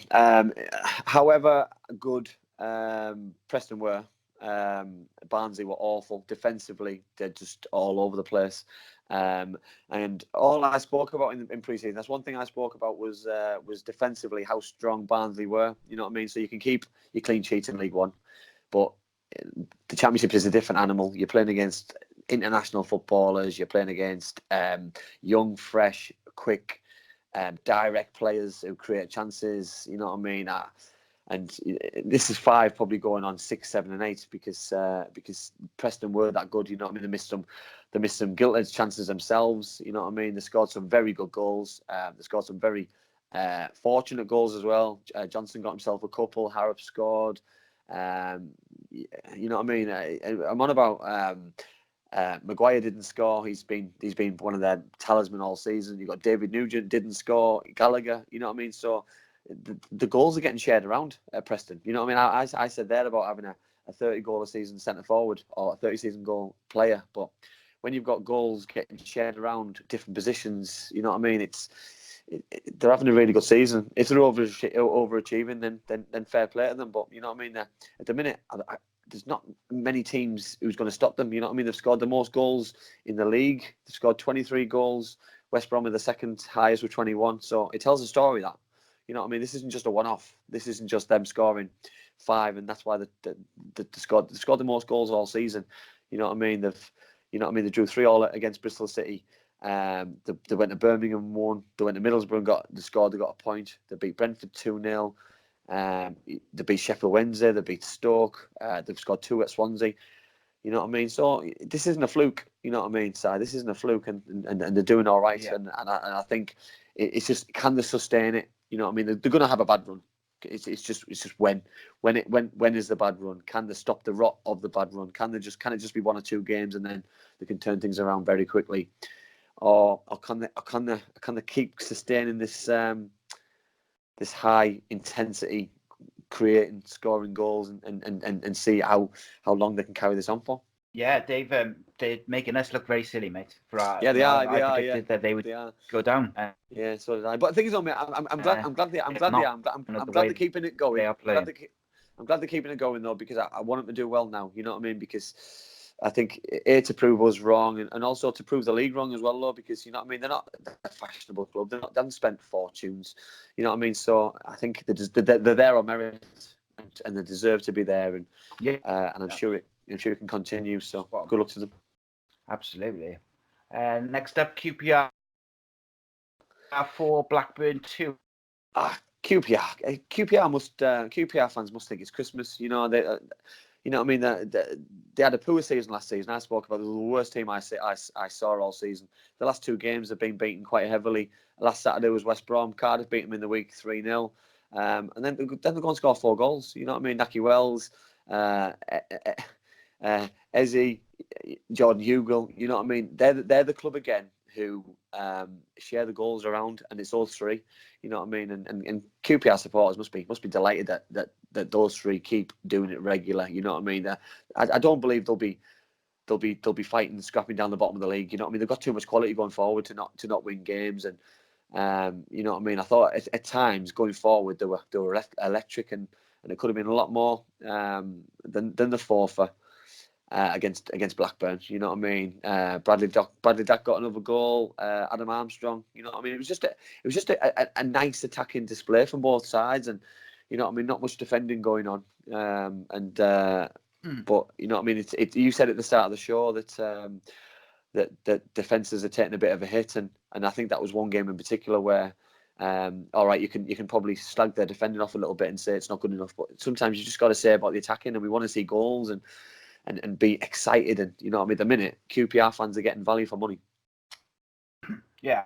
However good Preston were, Barnsley were awful. Defensively, they're just all over the place. And all I spoke about in pre-season, that's one thing I spoke about was defensively how strong Barnsley were. You know what I mean? So you can keep your clean sheets in League One, but the Championship is a different animal. You're playing against international footballers. You're playing against young, fresh, quick, direct players who create chances. You know what I mean? And this is 5, probably going on 6, 7, and 8 because Preston were that good. You know what I mean? They missed some gilt-edged chances themselves. You know what I mean? They scored some very good goals. They scored some very fortunate goals as well. Johnson got himself a couple. Harrop scored. You know what I mean? I'm on about. Maguire didn't score. He's been one of their talisman all season. You got David Nugent didn't score. Gallagher. You know what I mean? So the goals are getting shared around at Preston. You know what I mean? I said there about having a 30 goal a season centre forward or a 30 season goal player, but when you've got goals getting shared around different positions, you know what I mean? They're having a really good season. If they're overachieving, then fair play to them. But you know what I mean? At the minute, there's not many teams who's going to stop them. You know what I mean? They've scored the most goals in the league. They've scored 23 goals. West Brom are the second highest with 21. So it tells a story that, you know what I mean? This isn't just a one-off. This isn't just them scoring 5, and that's why they scored the most goals all season. You know what I mean? They drew 3-3 against Bristol City. They went to Birmingham and won. They went to Middlesbrough and they scored. They got a point. They beat Brentford 2-0. They beat Sheffield Wednesday. They beat Stoke. They've scored 2 at Swansea. You know what I mean? So this isn't a fluke. You know what I mean, Si? This isn't a fluke, and they're doing all right. Yeah. And I think it's just, can they sustain it? You know what I mean? They're going to have a bad run. It's just when is the bad run? Can they stop the rot of the bad run? Can it just be 1 or 2 games and then they can turn things around very quickly, or can they keep sustaining this this high intensity creating, scoring goals, and see how long they can carry this on for. Yeah, they're making us look very silly, mate. Yeah, they are. I predicted that they would go down. Yeah, so did I. But the thing is, I'm glad they're keeping it going. They are playing. I'm glad they're keeping it going though, because I want them to do well now. You know what I mean? Because I think to prove us wrong, and also to prove the league wrong as well, though, because you know what I mean. They're not a fashionable club. They haven't spent fortunes. You know what I mean? So I think they're there on merit, and they deserve to be there. And I'm sure it can continue. So good luck to them. Absolutely. Next up, QPR 4, Blackburn 2. QPR fans must think it's Christmas. You know you know what I mean. They had a poor season last season. I spoke about the worst team I saw all season. The last 2 games have been beaten quite heavily. Last Saturday was West Brom. Cardiff beat them in the week 3-0. And then they're going to score 4 goals. You know what I mean? Naki Wells, Eze, Jordan Hugill. You know what I mean? They're the club again who share the goals around, and it's all 3. You know what I mean? And QPR supporters must be delighted that those 3 keep doing it regular. You know what I mean? I don't believe they'll be fighting, scrapping down the bottom of the league. You know what I mean? They've got too much quality going forward to not win games. And you know what I mean? I thought at times going forward they were electric, and it could have been a lot more than the forfeit. Against Blackburn, you know what I mean. Bradley Dack got another goal. Adam Armstrong, you know what I mean. It was just a nice attacking display from both sides, and you know what I mean. Not much defending going on, but you know what I mean. You said at the start of the show that that defences are taking a bit of a hit, and I think that was one game in particular where. All right, you can probably slag their defending off a little bit and say it's not good enough, but sometimes you just got to say about the attacking, and we want to see goals and be excited, and you know what I mean. At the minute, QPR fans are getting value for money. Yeah,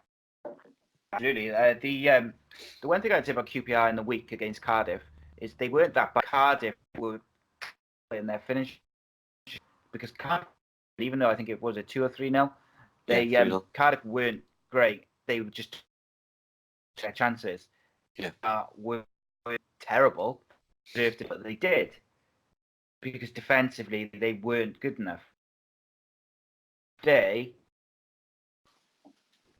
absolutely. The one thing I'd say about QPR in the week against Cardiff is they weren't that bad. Cardiff were in their finish, because Cardiff, even though I think it was a 2 or 3-0, Cardiff weren't great. They were just their chances. Were terrible, deserved it, but they did. Because defensively they weren't good enough. Today,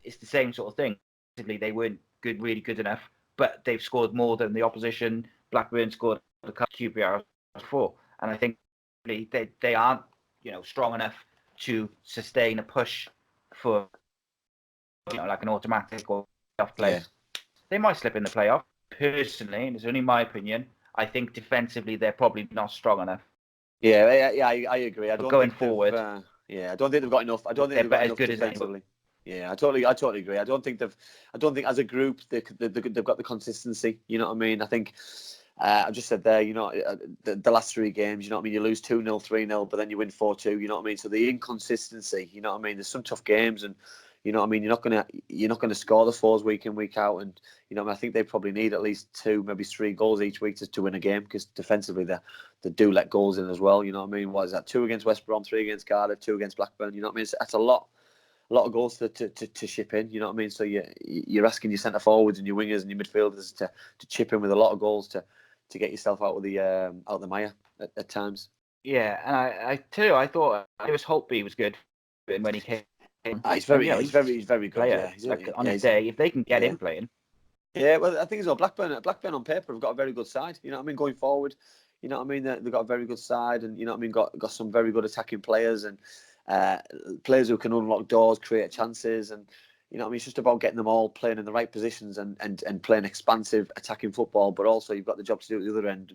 it's the same sort of thing. Defensively, they weren't really good enough, but they've scored more than the opposition. Blackburn scored a couple QPR 4, and I think they aren't strong enough to sustain a push for like an automatic or playoff place. They might slip in the playoff. Personally, and it's only my opinion, I think defensively they're probably not strong enough. Yeah, I agree. I don't going think forward, I don't think they've got enough. I don't think they've got enough defensively. Yeah, I totally agree. I don't think as a group they've got the consistency. You know what I mean? I think I just said there. You know, the last 3 games. You know what I mean? You lose 2-0, 3-0, but then you win 4-2. You know what I mean? So the inconsistency. You know what I mean? There's some tough games, and you know what I mean. You're not gonna score the 4s week in, week out, and you know what I mean? I think they probably need at least 2, maybe 3 goals each week to win a game, because defensively they do let goals in as well. You know what I mean? What is that? 2 against West Brom, 3 against Cardiff, 2 against Blackburn. You know what I mean? That's a lot of goals to ship in. You know what I mean? So you're asking your centre forwards and your wingers and your midfielders to chip in with a lot of goals to get yourself out of the mire at times. Yeah, and I tell you, I thought Lewis Holtby was good when he came. He's very good. Player. Yeah, on his day, if they can get him playing. Yeah, well, I think as well, Blackburn on paper have got a very good side. You know what I mean? Going forward, you know what I mean? They've got a very good side, and you know what I mean? Got some very good attacking players, and players who can unlock doors, create chances, and you know what I mean? It's just about getting them all playing in the right positions and playing expansive attacking football, but also you've got the job to do at the other end,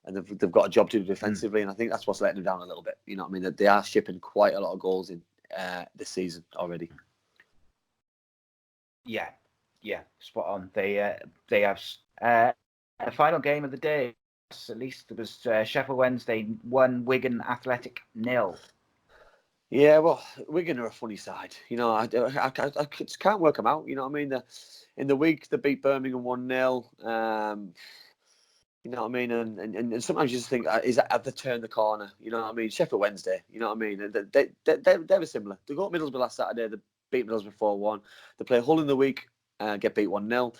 and they've got a job to do defensively, and I think that's what's letting them down a little bit. You know what I mean? That they are shipping quite a lot of goals in this season already. Yeah, spot on. They have the final game of the day. At least it was Sheffield Wednesday 1, Wigan Athletic 0. Yeah, well, Wigan are a funny side. You know, I just can't work them out. You know what I mean? In the week they beat Birmingham 1-0. You know what I mean? And sometimes you just think, have they turned the corner? You know what I mean? Sheffield Wednesday. You know what I mean? They were similar. They got Middlesbrough last Saturday. They beat Middlesbrough 4-1. They play Hull in the week, get beat 1-0.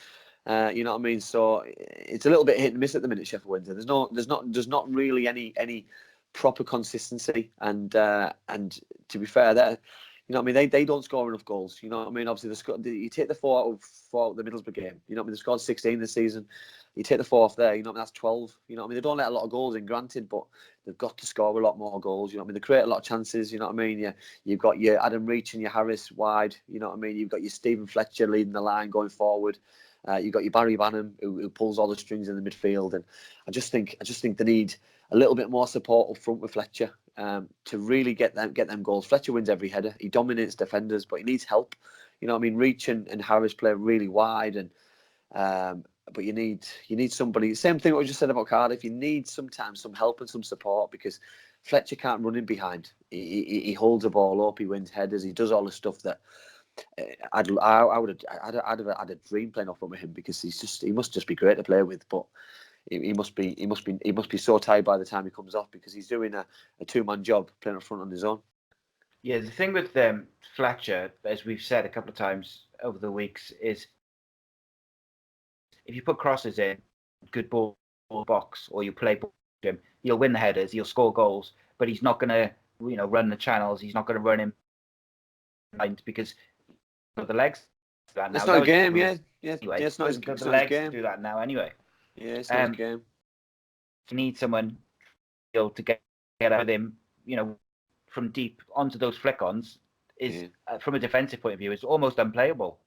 You know what I mean? So it's a little bit hit and miss at the minute, Sheffield Wednesday. There's not really any proper consistency, and to be fair, you know what I mean, they don't score enough goals. You know what I mean? Obviously, you take the four out of the Middlesbrough game. You know what I mean? They scored 16 this season. You take the 4 off there. You know what I mean? That's 12. You know what I mean? They don't let a lot of goals in, granted, but they've got to score a lot more goals. You know what I mean? They create a lot of chances. You know what I mean? You've got your Adam Reach and your Harris wide. You know what I mean? You've got your Stephen Fletcher leading the line going forward. You've got your Barry Banham who pulls all the strings in the midfield, and I just think they need a little bit more support up front with Fletcher to really get them goals. Fletcher wins every header. He dominates defenders, but he needs help. You know what I mean? Reach and Harris play really wide, and but you need somebody. Same thing what we just said about Cardiff. You need sometimes some help and some support, because Fletcher can't run in behind. He holds the ball up. He wins headers. He does all the stuff that. I'd have had a dream playing off with him, because he must just be great to play with, but he must be so tired by the time he comes off, because he's doing a 2-man job playing up front on his own. Yeah, the thing with Fletcher, as we've said a couple of times over the weeks, is if you put crosses in, good ball box, or you play ball to him, he'll win the headers, he'll score goals, but he's not going to run the channels. He's not going to run in behind, because the legs do that now. It's not a game, yeah. Anyway, it's not his the legs game. Do that now anyway. Yeah, it's not his game. You need someone to get out of him, from deep onto those flick-ons. Is from a defensive point of view, it's almost unplayable.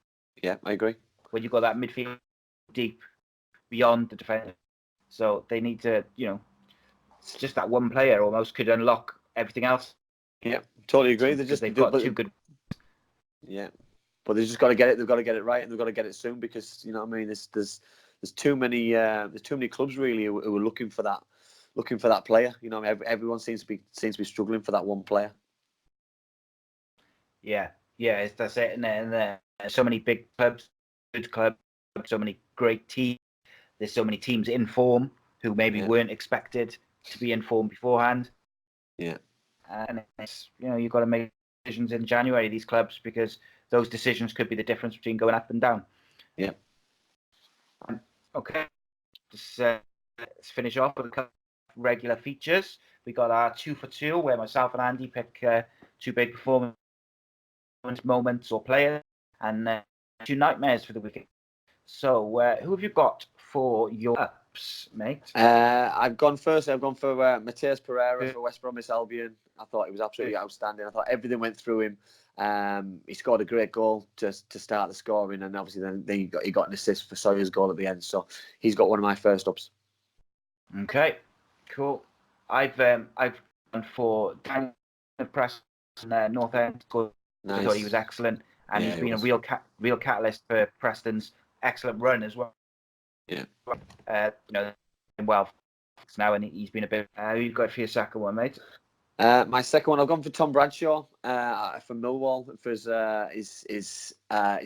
Yeah, I agree. When you've got that midfield deep beyond the defender, so they need to, it's just that one player almost could unlock everything else. Yeah, totally agree. They've got two good. Yeah, but they've just got to get it. They've got to get it right, and they've got to get it soon, because you know what I mean. There's too many clubs really who are looking for that player. You know, everyone seems to be struggling for that one player. Yeah, that's it. And there so many big clubs, good clubs, so many great teams. There's so many teams in form who maybe weren't expected to be in form beforehand. Yeah, and it's you've got to make decisions in January, these clubs, because those decisions could be the difference between going up and down. Yeah. Okay, let's finish off with a couple of regular features. We got our 2 for 2, where myself and Andy pick 2 big performance moments or players, and 2 nightmares for the weekend. So, who have you got for your ups, mate? I've gone for Mateus Pereira for West Bromwich Albion. I thought he was absolutely outstanding. I thought everything went through him. He scored a great goal to start the scoring, and obviously then he got an assist for Sawyer's goal at the end. So he's got one of my first ups. Okay, cool. I've gone for Dan Preston, North End. Nice. I thought he was excellent, and he's been a real catalyst for Preston's excellent run as well. Yeah. Well now, and he's been a bit. Who you got for your second one, mate? My second one, I've gone for Tom Bradshaw from Millwall for his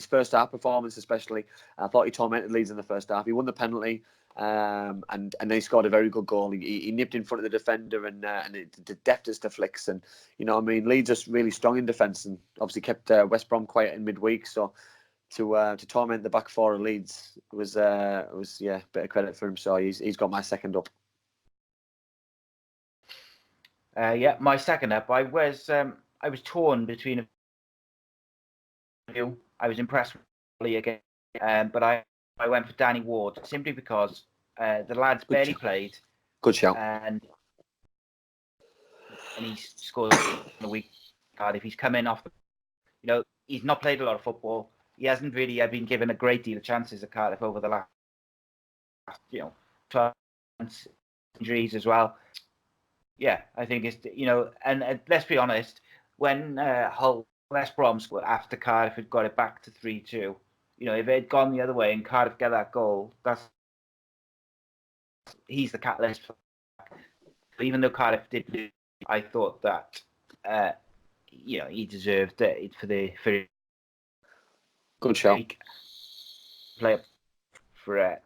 first half performance, especially. I thought he tormented Leeds in the first half. He won the penalty, and then he scored a very good goal. He nipped in front of the defender and the deftest of flicks. And you know what I mean, Leeds are really strong in defence, and obviously kept West Brom quiet in midweek. So to torment the back four of Leeds was a bit of credit for him. So he's got my second up. My second up, I was torn between a few. I was impressed with Lee again, but I went for Danny Ward simply because the lad's barely played. Good shout. And he scored in a week card. If he's coming off, he's not played a lot of football. He hasn't really been given a great deal of chances at Cardiff over the last 12 months, injuries as well. Yeah, I think it's, and let's be honest, when Hull West Brom scored after Cardiff had got it back to 3-2, if it had gone the other way and Cardiff get that goal, he's the catalyst for that. Even though Cardiff did lose, I thought that he deserved it for good shout. Play for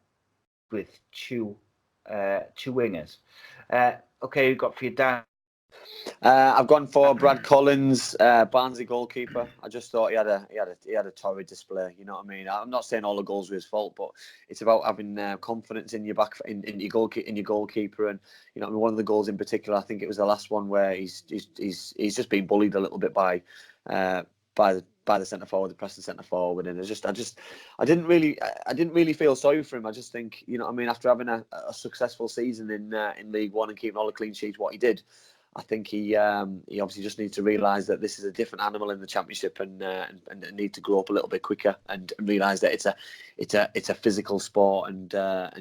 with two wingers. Okay, we've got for your Dan I've gone for Brad Collins, Barnsley goalkeeper. I just thought he had a torrid display. You know what I mean? I'm not saying all the goals were his fault, but it's about having confidence in your in your goalkeeper. And you know, I mean, one of the goals in particular, I think it was the last one where he's just been bullied a little bit by the centre forward, the Preston centre forward, and I didn't really feel sorry for him. I just think, you know what I mean, after having a successful season in League One and keeping all the clean sheets, what he did. I think he obviously just needs to realise that this is a different animal in the Championship and need to grow up a little bit quicker and realise that it's a physical sport and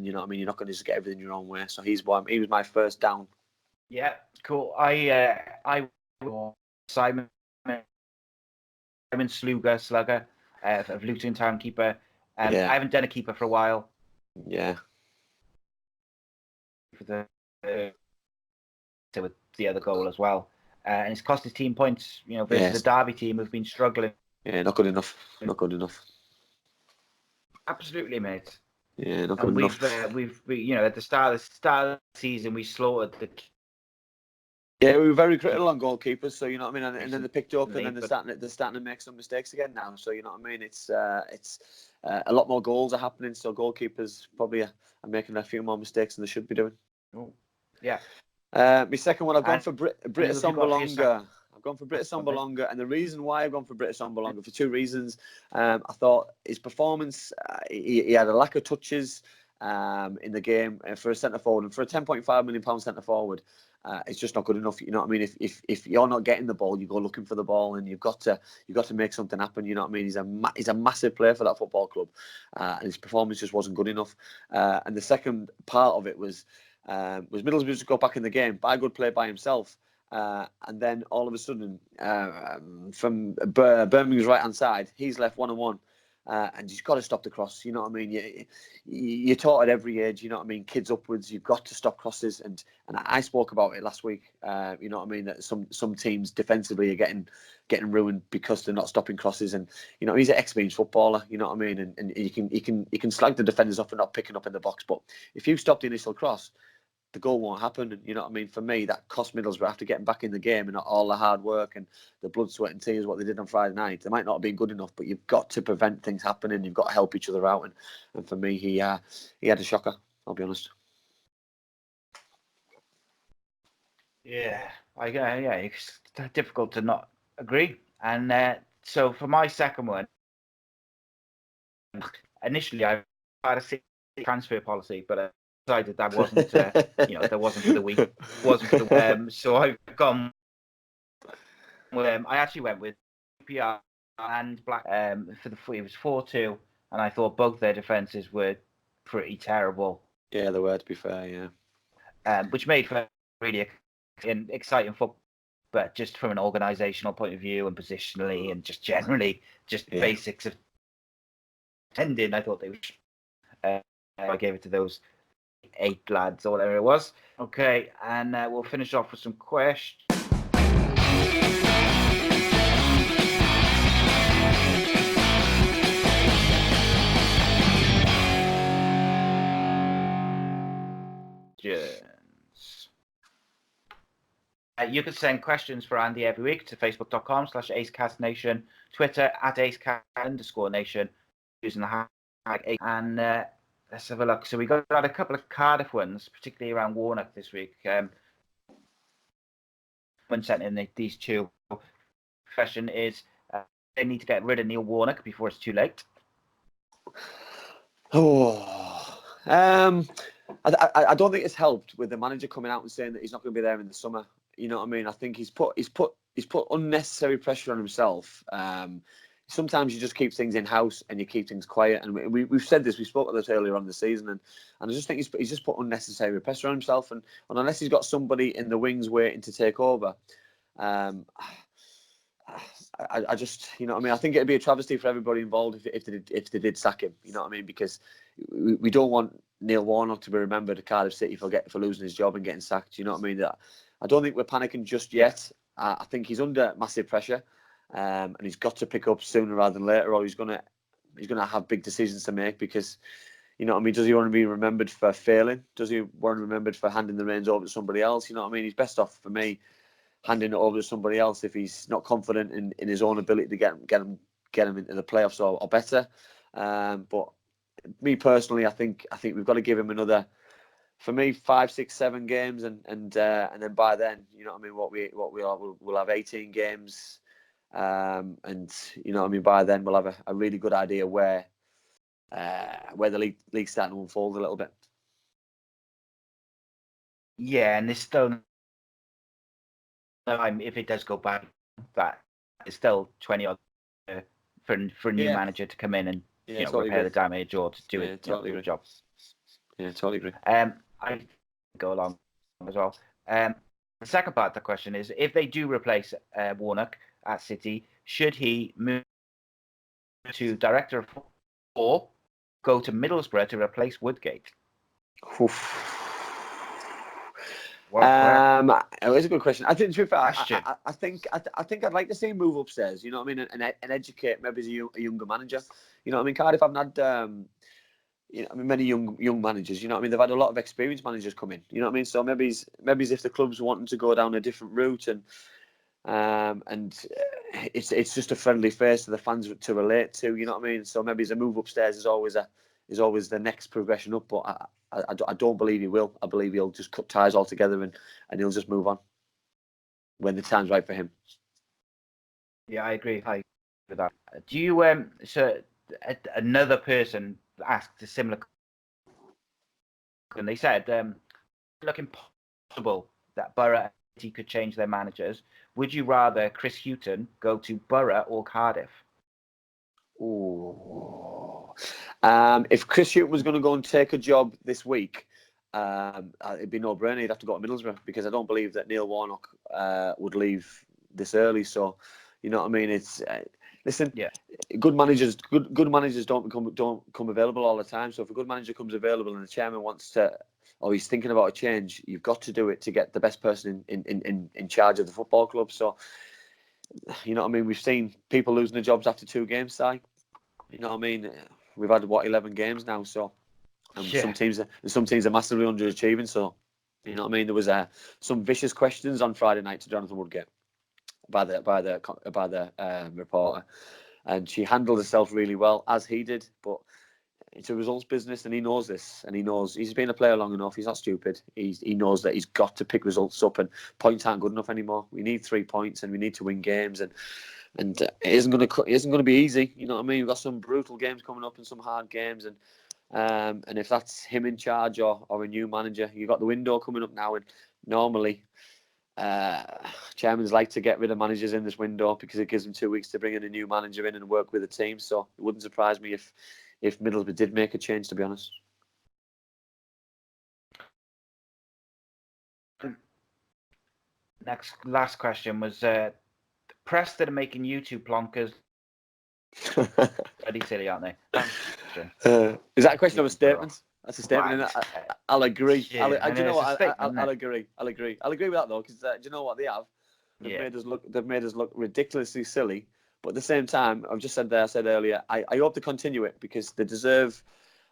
you know what I mean, you're not going to just get everything your own way. So he was my first down. Yeah, cool. I Simon Slugger of Luton Town keeper. I haven't done a keeper for a while. Yeah. For with the other goal as well, and it's cost his team points. You know, versus the Derby team who've been struggling. Yeah, not good enough. Not good enough. Absolutely, mate. Yeah, not good enough. We've you know, at the start of the season we slaughtered the. Yeah, we were very critical on goalkeepers, so you know what I mean, and then they picked up, and then they're starting to make some mistakes again now. So you know what I mean, it's a lot more goals are happening, so goalkeepers probably are making a few more mistakes than they should be doing. Oh, yeah. My second one, I've gone for Britta Sombolonga. I've gone for Britta Sombolonga, and the reason why I've gone for Britta Sombolonga for two reasons. I thought his performance, he had a lack of touches in the game for a centre forward, and for a £10.5 million centre forward, it's just not good enough. You know what I mean? If you're not getting the ball, you go looking for the ball, and you've got to make something happen. You know what I mean? He's a massive player for that football club, and his performance just wasn't good enough. And the second part of it was Middlesbrough just got back in the game by a good play by himself, and then all of a sudden from Birmingham's right hand side, he's left 1-on-1, and he's got to stop the cross. You know what I mean? You're taught at every age. You know what I mean? Kids upwards, you've got to stop crosses, and I spoke about it last week. You know what I mean? That some teams defensively are getting ruined because they're not stopping crosses, and you know, he's an experienced footballer. You know what I mean? And you can slag the defenders off for not picking up in the box, but if you stop the initial cross, the goal won't happen. And you know what I mean? For me, that cost Middlesbrough after getting back in the game, and all the hard work and the blood, sweat and tears, what they did on Friday night. They might not have been good enough, but you've got to prevent things happening. You've got to help each other out. And for me, he had a shocker, I'll be honest. Yeah, it's difficult to not agree. And so for my second one, initially I had a transfer policy, but decided that wasn't, that wasn't for the week. So I've gone. I actually went with PR and Black for the it was 4-2, and I thought both their defenses were pretty terrible. Yeah, they were, to be fair. Yeah, which made for really exciting football, but just from an organisational point of view and positionally and just generally, basics of tending, I thought they were. I gave it to those 8 lads or whatever it was. Okay, and we'll finish off with some questions. You can send questions for Andy every week to facebook.com/ACEcastNation, Twitter @ACEcast_nation, using the hashtag. And let's have a look. So we got a couple of Cardiff ones, particularly around Warnock this week. When sent in these two, question is, they need to get rid of Neil Warnock before it's too late. I don't think it's helped with the manager coming out and saying that he's not going to be there in the summer. You know what I mean? I think he's put unnecessary pressure on himself. Sometimes you just keep things in house and you keep things quiet. And we've said this. We spoke about this earlier on the season, and I just think he's just put unnecessary pressure on himself. And unless he's got somebody in the wings waiting to take over, I just, you know what I mean? I think it'd be a travesty for everybody involved if they did sack him. You know what I mean? Because we don't want Neil Warnock to be remembered at Cardiff City for losing his job and getting sacked. You know what I mean? I don't think we're panicking just yet. I think he's under massive pressure, and he's got to pick up sooner rather than later, or he's gonna have big decisions to make. Because, you know what I mean? Does he want to be remembered for failing? Does he want to be remembered for handing the reins over to somebody else? You know what I mean? He's best off, for me, handing it over to somebody else if he's not confident in his own ability to get him into the playoffs or better. But me personally, I think we've got to give him another, for me, 5, 6, 7 games, and then by then, you know what I mean, we'll have 18 games, and you know what I mean, by then we'll have a really good idea where the league's starting to unfold a little bit. Yeah, and there's still time if it does go bad. That it's still 20 odd for a new manager to come in and totally repair agree. the damage or to do Totally a job. Yeah, totally agree. I go along as well. The second part of the question is, if they do replace Warnock at City, should he move to director of football or go to Middlesbrough to replace Woodgate? It was a good question. I think, to be fair, I think I'd like to see him move upstairs. You know what I mean, and educate maybe a younger manager. You know what I mean. Cardiff haven't had many young managers. You know what I mean. They've had a lot of experienced managers come in. You know what I mean. So maybe if the club's wanting to go down a different route and it's just a friendly face to the fans to relate to. You know what I mean. So maybe a move upstairs is always the next progression up. But I don't believe he will. I believe he'll just cut ties altogether and he'll just move on when the time's right for him. Yeah, I agree with that. Do you another person asked a similar question. And they said, looking possible that Borough and City could change their managers. Would you rather Chris Hughton go to Borough or Cardiff? Ooh. If Chris Hughton was going to go and take a job this week, it'd be no-brainer. He'd have to go to Middlesbrough, because I don't believe that Neil Warnock would leave this early. So, you know what I mean. It's listen. Yeah. Good managers don't come available all the time. So if a good manager comes available and the chairman wants to, or he's thinking about a change, you've got to do it to get the best person in charge of the football club. So, you know what I mean. We've seen people losing their jobs after 2 games, Si. You know what I mean. We've had 11 games now. So, some teams are massively underachieving. So, you know what I mean. There was some vicious questions on Friday night to Jonathan Woodgate by the reporter, and she handled herself really well, as he did. But it's a results business, and he knows this, and he knows he's been a player long enough. He's not stupid. He knows that he's got to pick results up, and points aren't good enough anymore. We need 3 points, and we need to win games, and it isn't going to be easy. You know what I mean? We've got some brutal games coming up and some hard games, and if that's him in charge or a new manager, you've got the window coming up now, and normally chairmans like to get rid of managers in this window because it gives them 2 weeks to bring in a new manager in and work with the team. So it wouldn't surprise me if Middlesbrough did make a change, to be honest. Last question was Preston are making YouTube plonkers. Pretty silly, aren't they? Is that a question of a statement? That's a statement. I'll agree. Yeah, do you know what? I'll agree. I'll agree with that, though, because do you know what they have? They've made us look ridiculously silly. But at the same time, I've just said there. I said earlier, I hope they continue it, because they deserve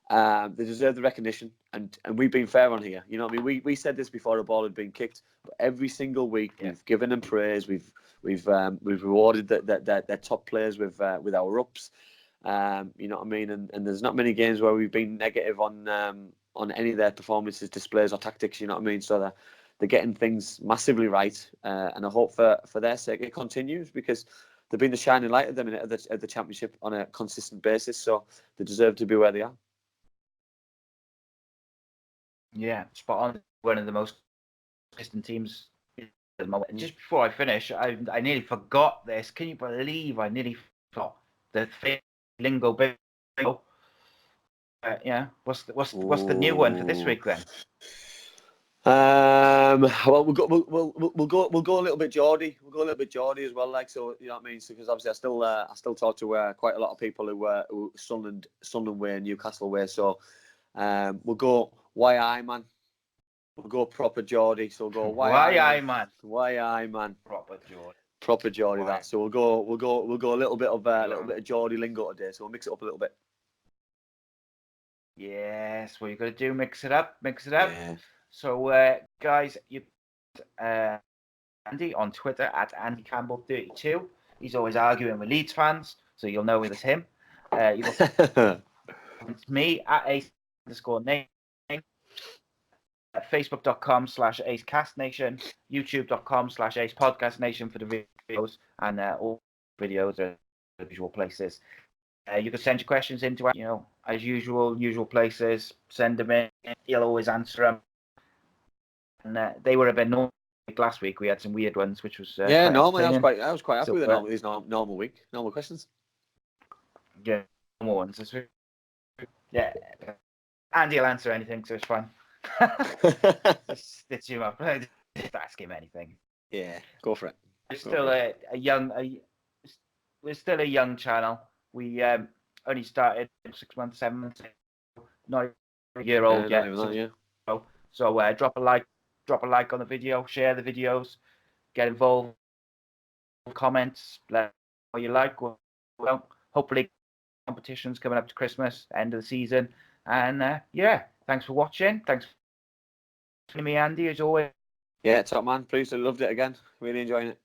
the recognition, and we've been fair on here. You know what I mean? We said this before a ball had been kicked, but every single week we've given them praise. We've rewarded their top players with our ups. You know what I mean? And there's not many games where we've been negative on any of their performances, displays, or tactics. You know what I mean? So they're getting things massively right, and I hope for their sake it continues, because they've been the shining light of them at the Championship on a consistent basis. So they deserve to be where they are. Yeah, spot on. One of the most consistent teams at the moment. Just before I finish, I nearly forgot this. Can you believe I nearly forgot the fake lingo bingo? Yeah, what's the new one for this week then? Well, we'll go a little bit Geordie. We'll go a little bit Geordie as well, like, so, you know what I mean. So, because obviously I still talk to quite a lot of people who Sunderland way, Newcastle way. So we'll go YI man. We'll go proper Geordie. So we'll go YI man. YI man. Proper Geordie. That. So we'll go a little bit of Geordie lingo today. So we'll mix it up a little bit. Yes, what you got to do? Mix it up. Yeah. So, guys, Andy on Twitter at Andy Campbell 32. He's always arguing with Leeds fans, so you'll know it was him. It's me at ace_nation, facebook.com/ACEcastNation, youtube.com/ACEpodcastNation for the videos, and all videos are visual places. You can send your questions into, as usual places. Send them in. He'll always answer them. And they were a bit normal. Last week we had some weird ones, which was normally I was quite happy with these normal week, normal questions. Yeah, normal ones. Yeah, Andy will answer anything, so it's fine. Just stitch him up. Just ask him anything. Yeah, go for it. We're still we're still a young channel. We only started 6 months, 7 months, not a year old yet. So drop a like on the video, share the videos, get involved, comments, let what you like. Well, hopefully competitions coming up to Christmas, end of the season, and thanks for watching. Thanks for me, Andy, as always. Yeah, top man. Pleased, I loved it again. Really enjoying it.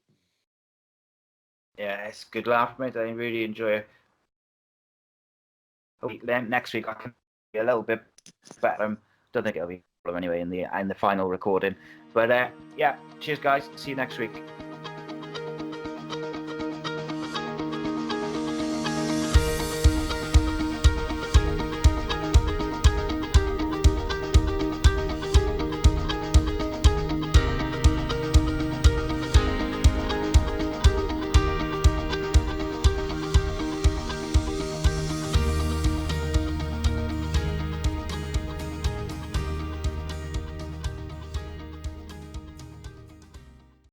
Yeah, it's a good laugh, mate. I really enjoy it. Then next week I can be a little bit better. Don't think it'll be a problem anyway in the final recording. But cheers, guys. See you next week.